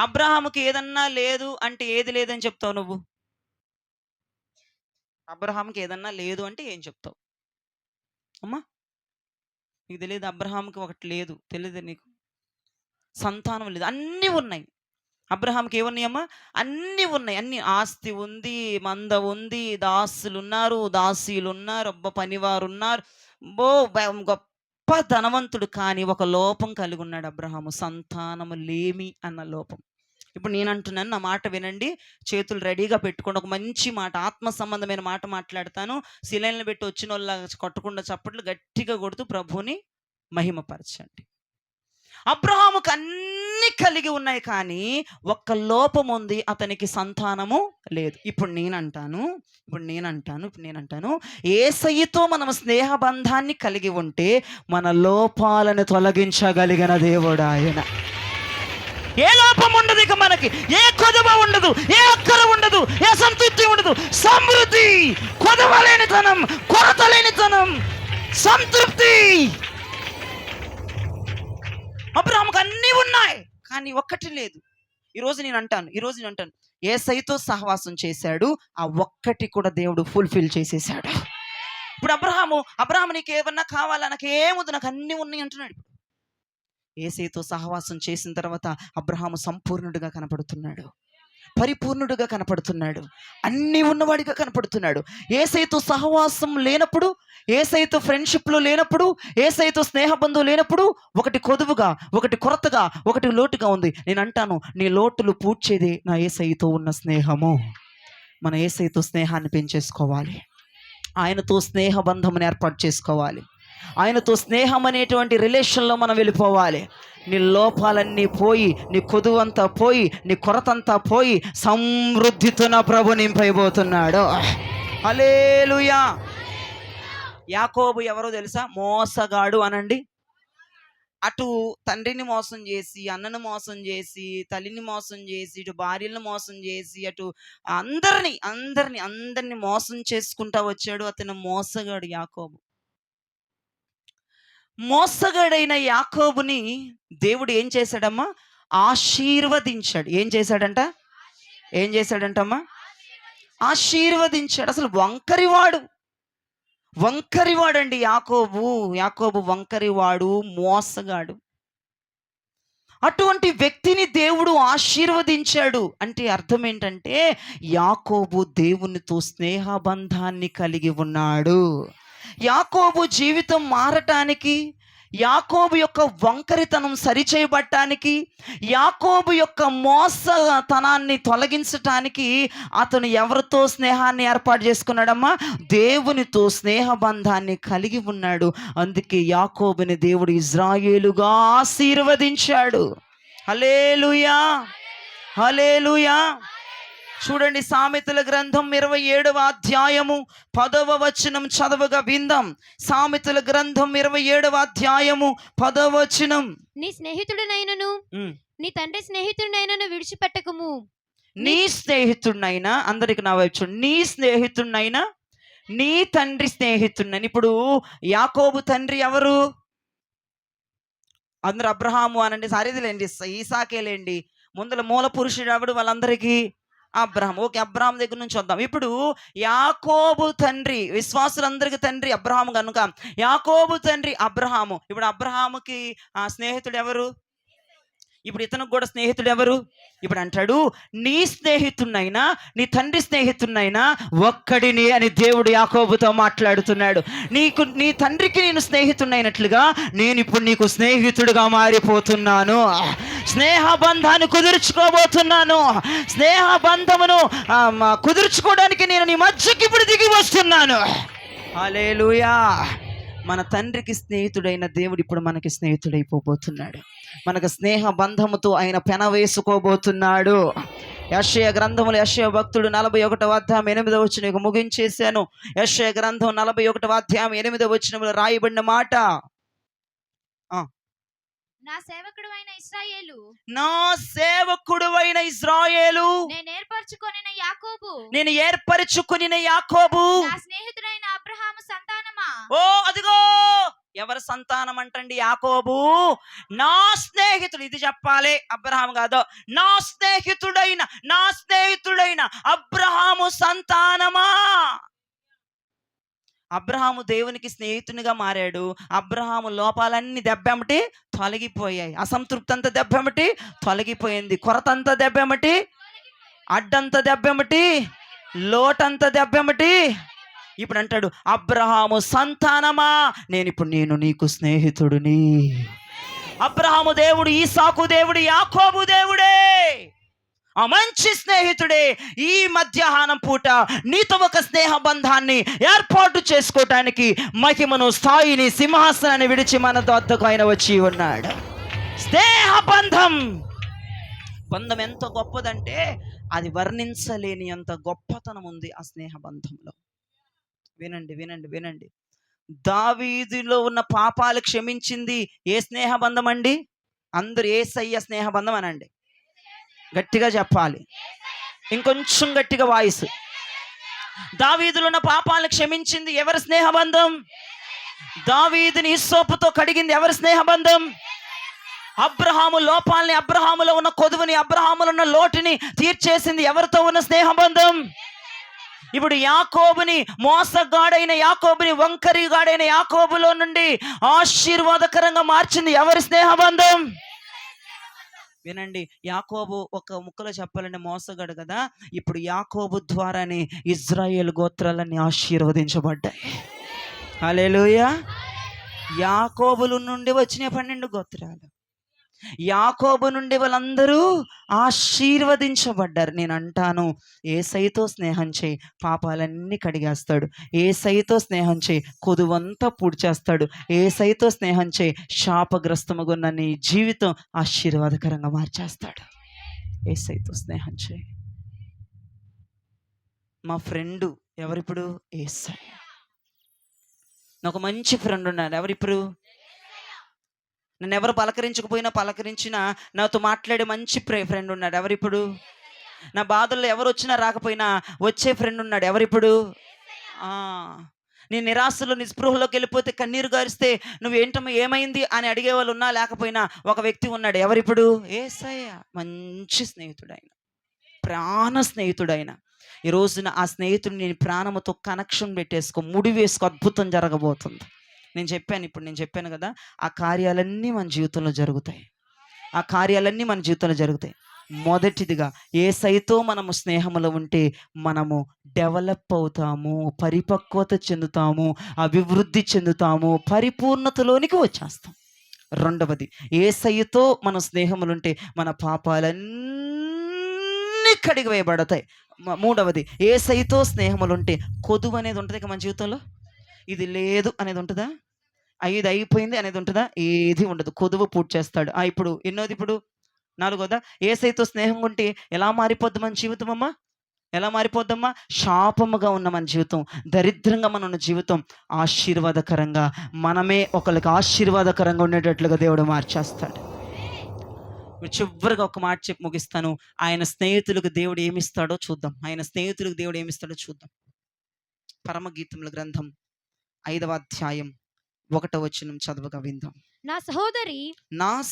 అబ్రహాముకి ఏదన్నా లేదు అంటే ఏది లేదని చెప్తావు నువ్వు? అబ్రహాముకి ఏదన్నా లేదు అంటే ఏం చెప్తావు అమ్మా? నీకు తెలియదు, అబ్రహాముకి ఒకటి లేదు, తెలియదు నీకు? సంతానం లేదు, అన్నీ ఉన్నాయి. అబ్రహాంకి ఏమున్నాయమ్మా? అన్నీ ఉన్నాయి, అన్ని ఆస్తి ఉంది, మంద ఉంది, దాసులు ఉన్నారు, దాసీలు ఉన్నారు, పనివారు ఉన్నారు, గొప్ప ధనవంతుడు. కానీ ఒక లోపం కలిగి ఉన్నాడు అబ్రహాము, సంతానము లేమి అన్న లోపం. ఇప్పుడు నేను అంటున్నాను, నా మాట వినండి, చేతులు రెడీగా పెట్టుకోండి. ఒక మంచి మాట, ఆత్మ సంబంధమైన మాట మాట్లాడతాను. శిలైలను పెట్టి వచ్చిన వాళ్ళ కొట్టకుండా చప్పట్లు గట్టిగా కొడుతూ ప్రభువుని మహిమపరచండి. అబ్రహాముకు అన్ని కలిగి ఉన్నాయి, కానీ ఒక్క లోపం ఉంది, అతనికి సంతానము లేదు. ఇప్పుడు నేనంటాను యేసయ్యతో మనం స్నేహబంధాన్ని కలిగి ఉంటే మన లోపాలను తొలగించగలిగిన దేవుడు ఆయన. ఏ లోపం ఉండదు ఇక మనకి, ఏ కొదవ ఉండదు, ఏ అక్కర ఉండదు, ఏ సంతృప్తి ఉండదు. సమృద్ధి, కొదవలేనితనం, కొరత లేనితనం, సంతృప్తి. అబ్రహాముకు అన్నీ ఉన్నాయి, కానీ ఒక్కటి లేదు. ఈరోజు నేను అంటాను యేసయ్యతో సహవాసం చేశాడు, ఆ ఒక్కటి కూడా దేవుడు ఫుల్ఫిల్ చేసేసాడు. ఇప్పుడు అబ్రహాము నీకు ఏమన్నా కావాలా? నాకు ఏముంది, నాకు అన్నీ ఉన్నాయి అంటున్నాడు. ఇప్పుడు యేసయ్యతో సహవాసం చేసిన తర్వాత అబ్రహాము సంపూర్ణుడిగా కనపడుతున్నాడు, పరిపూర్ణుడిగా కనపడుతున్నాడు, అన్నీ ఉన్నవాడిగా కనపడుతున్నాడు. యేసయ్యతో సహవాసం లేనప్పుడు, యేసయ్యతో ఫ్రెండ్షిప్లో లేనప్పుడు, యేసయ్యతో స్నేహబంధం లేనప్పుడు ఒకటి కొదువుగా, ఒకటి కొరతగా, ఒకటి లోటుగా ఉంది. నేను అంటాను, నీ లోటులు పూడ్చేది నా యేసయ్యతో ఉన్న స్నేహము. మన యేసయ్యతో స్నేహాన్ని పెంచేసుకోవాలి, ఆయనతో స్నేహబంధమును ఏర్పాటు చేసుకోవాలి, ఆయనతో స్నేహం అనేటువంటి రిలేషన్లో మనం వెళ్ళిపోవాలి. నీ లోపాలన్నీ పోయి, నీ కొదువంతా పోయి, నీ కొరతంతా పోయి, సమృద్ధితో నా ప్రభు నింపైపోతున్నాడు. హల్లెలూయా. యాకోబు ఎవరో తెలుసా? మోసగాడు అనండి. అటు తండ్రిని మోసం చేసి, అన్నను మోసం చేసి, తల్లిని మోసం చేసి, ఇటు భార్యలను మోసం చేసి, అటు అందరిని మోసం చేసుకుంటా వచ్చాడు. అతను మోసగాడు యాకోబు. మోసగాడైన యాకోబుని దేవుడు ఏం చేశాడమ్మా? ఆశీర్వదించాడు. ఏం చేశాడంట? ఏం చేశాడంటమ్మా? ఆశీర్వదించాడు. అసలు వంకరివాడండి యాకోబు వంకరివాడు, మోసగాడు. అటువంటి వ్యక్తిని దేవుడు ఆశీర్వదించాడు అంటే అర్థం ఏంటంటే, యాకోబు దేవునితో స్నేహబంధాన్ని కలిగి ఉన్నాడు. యాకోబు జీవితం మారటానికి, యాకోబు యొక్క వంకరితనం సరిచేయబట్టానికి, యాకోబు యొక్క మోసతనాన్ని తొలగించటానికి అతను ఎవరితో స్నేహాన్ని ఏర్పాటు చేసుకున్నాడమ్మా? దేవునితో స్నేహబంధాన్ని కలిగి ఉన్నాడు. అందుకే యాకోబుని దేవుడు ఇజ్రాయేలుగా ఆశీర్వదించాడు. హల్లెలూయా, హల్లెలూయా. చూడండి, సామెతల గ్రంథం 27వ అధ్యాయము 10వ వచనం చదవగా విందాం. సామెతల గ్రంథం 27వ అధ్యాయము 10వ వచనం. నీ స్నేహితుడినైనను నీ తండ్రి స్నేహితుడినైనను విడిచిపెట్టకుము. నీ స్నేహితుడినైనా, అందరికి నా వైపు చూడండి, నీ స్నేహితుడినైనా నీ తండ్రి స్నేహితుడినైనా. ఇప్పుడు యాకోబు తండ్రి ఎవరు? అందరు అబ్రహాము అనండి, సరిదిలేండి, ఈసాకేలేండి. ముందల మూల పురుషుడు ఎవడు వాళ్ళందరికీ? అబ్రహాం. ఓకే, అబ్రహాం దగ్గర నుంచి వద్దాం. ఇప్పుడు యాకోబు తండ్రి, విశ్వాసులందరికీ తండ్రి అబ్రహాము కనుక యాకోబు తండ్రి అబ్రహాము. ఇప్పుడు అబ్రహాముకి స్నేహితుడు ఎవరు? ఇప్పుడు ఇతనికి కూడా స్నేహితుడు ఎవరు? ఇప్పుడు అంటాడు, నీ స్నేహితుడినైనా నీ తండ్రి స్నేహితుడినైనా ఒక్కడిని అని దేవుడు యాకోబుతో మాట్లాడుతున్నాడు. నీ తండ్రికి నేను స్నేహితుడినైనట్లుగా నేను ఇప్పుడు నీకు స్నేహితుడిగా మారిపోతున్నాను. స్నేహబంధాన్ని కుదుర్చుకోబోతున్నాను. స్నేహబంధమును కుదుర్చుకోవడానికి నేను నీ మధ్యకి ఇప్పుడు దిగి వస్తున్నాను. హల్లెలూయా. మన తండ్రికి స్నేహితుడైన దేవుడు ఇప్పుడు మనకి స్నేహితుడైపోబోతున్నాడు. మనకు స్నేహ బంధముతో ఆయన పెన వేసుకోబోతున్నాడు. యెషయా గ్రంథములు, యెషయా భక్తుడు 41వ అధ్యాయం 8వ వచనం ముగించేశాను. యెషయా గ్రంథం 41వ అధ్యాయం 8వ వచనంలో రాయబడిన మాట, నా సేవకుడైన ఇశ్రాయేలు, నా సేవకుడైన ఇశ్రాయేలు, నేను ఏర్పరచుకొనిన యాకోబు, నేను ఏర్పరచుకొనిన యాకోబు, నా స్నేహితుడైన అబ్రహాము సంతానమా. ఓ అదిగో ఎవరి సంతానం అంటండి? యాకోబు. నా స్నేహితుడు, ఇది చెప్పాలి, అబ్రహాము కాదు, నా స్నేహితుడైన అబ్రహాము సంతానమా. అబ్రహాము దేవునికి స్నేహితునిగా మారాడు. అబ్రహాము లోపాలన్నీ దెబ్బెమటి తొలగిపోయాయి. అసంతృప్తి అంతా దెబ్బెమటి తొలగిపోయింది. కొరత అంతా దెబ్బెమటి, అడ్డంతా దెబ్బెమటి, లోటంతా దెబ్బెమటి. ఇప్పుడు అంటాడు, అబ్రహాము సంతానమా, నేను నీకు స్నేహితుడిని. అబ్రహాము దేవుడు, ఈసాకు దేవుడు, యాకోబు దేవుడే, ఆ మంచి స్నేహితుడే ఈ మధ్యాహ్నం పూట నీతో ఒక స్నేహ బంధాన్ని ఏర్పాటు చేసుకోవటానికి మహిమను, స్థాయిని, సింహాసనాన్ని విడిచి మన వద్దకు ఆయన వచ్చి ఉన్నాడు. స్నేహ బంధం ఎంత గొప్పదంటే అది వర్ణించలేని అంత గొప్పతనం ఉంది ఆ స్నేహ బంధంలో. వినండి. దావీదులో ఉన్న పాపాలు క్షమించింది ఏ స్నేహ బంధం అండి? అందరూ యేసయ్య స్నేహ బంధం అనండి, గట్టిగా చెప్పాలి, ఇంకొంచెం గట్టిగా వాయిస్. దావీదులో ఉన్న పాపాలను క్షమించింది ఎవరి స్నేహబంధం? దావీదుని హిస్సోపుతో కడిగింది ఎవరి స్నేహబంధం? అబ్రహాము లోపాలని, అబ్రహాములో ఉన్న కొదువుని, అబ్రహాములో ఉన్న లోటుని తీర్చేసింది ఎవరితో ఉన్న స్నేహబంధం? ఇప్పుడు యాకోబుని, మోసగాడైన యాకోబుని, వంకరిగాడైన యాకోబులో నుండి ఆశీర్వాదకరంగా మార్చింది ఎవరి స్నేహబంధం? వినండి, యాకోబు ఒక ముక్కలో చెప్పాలంటే మోసగాడు కదా. ఇప్పుడు యాకోబు ద్వారానే ఇజ్రాయేల్ గోత్రాలన్నీ ఆశీర్వదించబడ్డాయి. హల్లెలూయా. యాకోబుల నుండి వచ్చిన 12 గోత్రాలు, యాకోబు నుండి వాళ్ళందరూ ఆశీర్వదించబడ్డారు. నేను అంటాను, యేసయ్యతో స్నేహం చేయి, పాపాలన్నీ కడిగేస్తాడు. యేసయ్యతో స్నేహం చేయి, కొదువంతా పూడ్చేస్తాడు. యేసయ్యతో స్నేహం చేయి, శాపగ్రస్తముగున్న నీ జీవితం ఆశీర్వాదకరంగా మార్చేస్తాడు. యేసయ్యతో స్నేహం చేయి. మా ఫ్రెండు ఎవరిప్పుడు? యేసయ్య. నాకు మంచి ఫ్రెండ్ ఉన్నారు. ఎవరిప్పుడు? నన్ను ఎవరు పలకరించకపోయినా పలకరించినా నాతో మాట్లాడే మంచి ఫ్రెండ్ ఉన్నాడు. ఎవరిప్పుడు? నా బాధల్లో ఎవరు వచ్చినా రాకపోయినా వచ్చే ఫ్రెండ్ ఉన్నాడు. ఎవరిప్పుడు? ఆ, నేను నిరాశలో నిస్పృహలోకి వెళ్ళిపోతే కన్నీరు గారిస్తే నువ్వేంటమ్మా ఏమైంది అని అడిగే వాళ్ళు ఉన్నా లేకపోయినా ఒక వ్యక్తి ఉన్నాడు. ఎవరిప్పుడు? యేసయ్య. మంచి స్నేహితుడు ఆయన, ప్రాణ స్నేహితుడు ఆయన. ఈ రోజున ఆ స్నేహితుడిని నేను ప్రాణముతో కనెక్షన్ పెట్టేసుకో, ముడి వేసుకో, అద్భుతం జరగబోతుంది. నేను చెప్పాను కదా, ఆ కార్యాలన్నీ మన జీవితంలో జరుగుతాయి. ఆ కార్యాలన్నీ మన జీవితంలో జరుగుతాయి. మొదటిదిగా యేసయ్యతో మనము స్నేహంలో ఉంటే మనము డెవలప్ అవుతాము, పరిపక్వత చెందుతాము, అభివృద్ధి చెందుతాము, పరిపూర్ణతలోనికి వచ్చేస్తాం. రెండవది, యేసయ్యతో మన స్నేహములు ఉంటే మన పాపాలన్నీ కడిగి వేయబడతాయి. మూడవది, యేసయ్యతో స్నేహములు ఉంటే కొదువు అనేది ఉంటుంది. ఇక మన జీవితంలో ఇది లేదు అనేది ఉంటుందా? ఇది అయిపోయింది అనేది ఉంటుందా? ఏది ఉండదు. కొదువు పూర్తి చేస్తాడు. ఇప్పుడు ఎన్నోది? ఇప్పుడు నాలుగోదా? యేసయ్యతో స్నేహం ఉంటే ఎలా మారిపోద్ది మన జీవితం అమ్మా? ఎలా మారిపోద్దమ్మా? శాపముగా ఉన్న మన జీవితం, దరిద్రంగా మన ఉన్న జీవితం ఆశీర్వాదకరంగా, మనమే ఒకరికి ఆశీర్వాదకరంగా ఉండేటట్లుగా దేవుడు మార్చేస్తాడు. చివరిగా ఒక మాట చెప్పి ముగిస్తాను. ఆయన స్నేహితులకు దేవుడు ఏమిస్తాడో చూద్దాం. పరమగీతముల గ్రంథం 5వ అధ్యాయం 1వ వచనం చదవగా విందాం. నా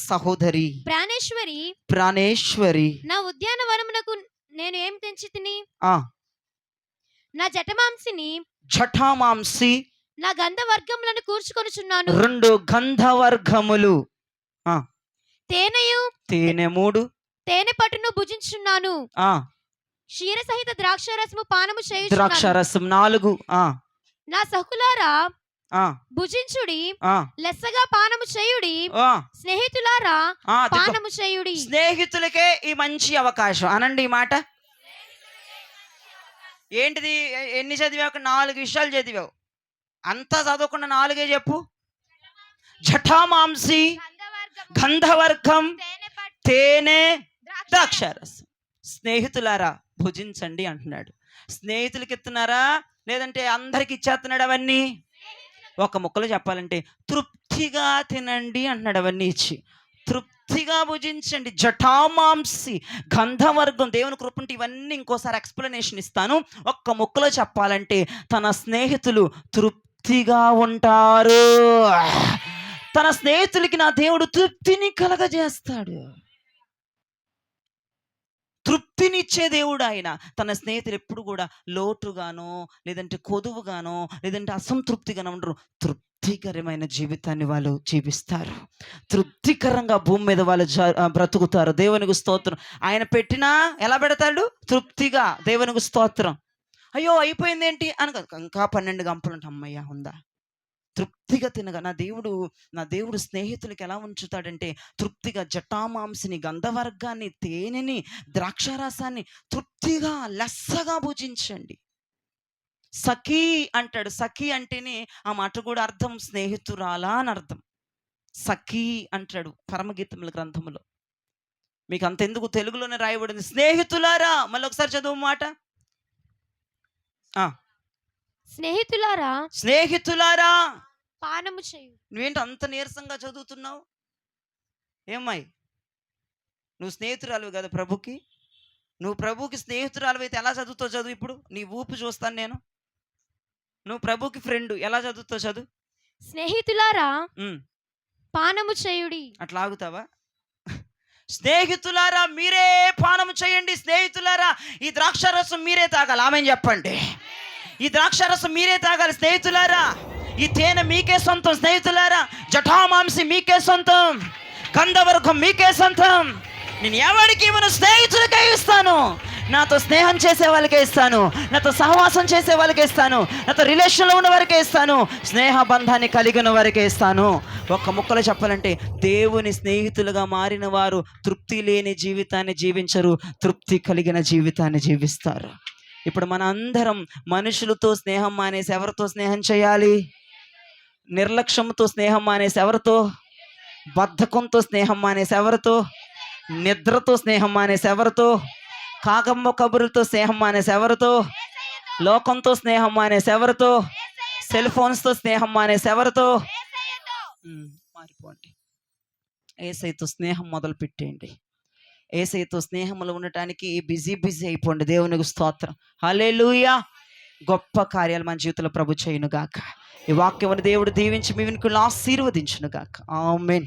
సహోదరి ప్రాణేశ్వరి నా ఉద్యానవనమునకు నేను ఏం తెంచి తిని? నా జఠమాంసి నా గంధవర్గములను కూర్చుకొనుచున్నాను. 2 గంధవర్గములు, తేనె 3, తేనె పట్టును భుజించున్నాను. క్షీర సహిత ద్రాక్షారసము పానము చేయుచున్నాను. ద్రాక్షారసం 4. నా సహులారా భుజించుడి, లెస్సగా పానము చేయుడి. స్నేహితులారా పానము చేయుడి. స్నేహితులకే ఈ మంచి అవకాశం అనండి ఈ మాట. ఏంటిది? ఎన్ని చదివావు? 4 విషయాలు చదివావు. అంతా చదవకుండా 4 చెప్పు. జఠామాంసి, గంధవర్గం, తేనె, ద్రాక్షారసం. స్నేహితులారా భుజించండి అంటున్నాడు. స్నేహితులకి ఇస్తున్నారా లేదంటే అందరికి ఇచ్చేస్తున్నాడు? అవన్నీ ఒక ముక్కలో చెప్పాలంటే తృప్తిగా తినండి అంటున్నాడు. అవన్నీ ఇచ్చి తృప్తిగా భుజించండి. జఠామాంసి, గంధవర్గం. దేవుని కృపంటే ఇవన్నీ ఇంకోసారి ఎక్స్ప్లెనేషన్ ఇస్తాను. ఒక్క ముక్కలో చెప్పాలంటే తన స్నేహితులు తృప్తిగా ఉంటారు. తన స్నేహితులకి నా దేవుడు తృప్తిని కలగజేస్తాడు. తృప్తినిచ్చే దేవుడు ఆయన. తన స్నేహితులు ఎప్పుడు కూడా లోటుగానో లేదంటే కొదువుగానో లేదంటే అసంతృప్తిగానో ఉండరు. తృప్తికరమైన జీవితాన్ని వాళ్ళు జీవిస్తారు. తృప్తికరంగా భూమి మీద వాళ్ళు బ్రతుకుతారు. దేవునికి స్తోత్రం. ఆయన పెట్టినా ఎలా పెడతాడు? తృప్తిగా. దేవునికి స్తోత్రం. అయ్యో అయిపోయింది ఏంటి అని ఇంకా 12 గంపలు అంటే అమ్మయ్య ఉందా? తృప్తిగా తినగా నా దేవుడు స్నేహితులకి ఎలా ఉంచుతాడంటే తృప్తిగా జటామాంసిని, గంధవర్గాన్ని, తేనెని, ద్రాక్షారసాన్ని తృప్తిగా లెస్సగా భుజించండి. సఖీ అంటాడు. సఖీ అంటేనే ఆ మాట కూడా అర్థం స్నేహితురాలా అని అర్థం. సఖీ అంటాడు పరమగీతముల గ్రంథములో. మీకు అంతెందుకు, తెలుగులోనే రాయబడింది స్నేహితులారా. మళ్ళీ ఒకసారి చదువు మాట. స్నేహితులారా పానము చేయు. నువ్వేంటి అంత నీరసంగా చదువుతున్నావు? ఏమ్మాయి, నువ్వు స్నేహితురాలు కదా ప్రభుకి. నువ్వు ప్రభుకి స్నేహితురాలు అయితే ఎలా చదువుతావు? చదువు. ఇప్పుడు నీ ఊపు చూస్తాను నేను. నువ్వు ప్రభుకి ఫ్రెండ్, ఎలా చదువుతావు? చదువు. స్నేహితులారా పానము చేయుడి. అట్లా ఆగుతావా? స్నేహితులారా మీరే పానము చేయండి. స్నేహితులారా ఈ ద్రాక్షారసం మీరే తాగాలి. ఆమెను చెప్పండి. ఈ ద్రాక్షారసం మీరే తాగాలి స్నేహితులారా. ఈ తేనె మీకే సొంతం స్నేహితులారా. జఠామాంసి మీకే సొంతం, గంధవర్గం మీకే సొంతం. నేను ఎవరికి ఇవ్వను, స్నేహితులకే ఇస్తాను. నాతో స్నేహం చేసే వాళ్ళకే ఇస్తాను, నాతో సహవాసం చేసే వాళ్ళకే ఇస్తాను, నాతో రిలేషన్లో ఉన్న వారికే ఇస్తాను, స్నేహ బంధాన్ని కలిగిన వారికే ఇస్తాను. ఒక్క ముక్కలో చెప్పాలంటే దేవుని స్నేహితులుగా మారిన వారు తృప్తి లేని జీవితాన్ని జీవించరు, తృప్తి కలిగిన జీవితాన్ని జీవిస్తారు. ఇప్పుడు మన అందరం మనుషులతో స్నేహం మానేసి ఎవరితో స్నేహం చేయాలి? నిర్లక్ష్యంతో స్నేహం మానేసి ఎవరితో? బద్ధకంతో స్నేహం మానేసి ఎవరితో? నిద్రతో స్నేహం మానేసి ఎవరితో? కాకమ్మ కబుర్లతో స్నేహం మానేసి ఎవరితో? లోకంతో స్నేహం మానేసి ఎవరితో? సెల్ ఫోన్స్తో స్నేహం మానేసి ఎవరితో? మారిపోండి. యేసయ్యతో స్నేహం మొదలు పెట్టేయండి. యేసయ్యతో స్నేహంలో ఉండటానికి బిజీ అయిపోండి. దేవునికి స్తోత్రం. హల్లెలూయా. గొప్ప కార్యాలు మన జీవితంలో ప్రభు చేయును గాక. ఈ వాక్యమును దేవుడు దీవించి మీ వెనుకలు ఆశీర్వదించును గాక. ఆమేన్.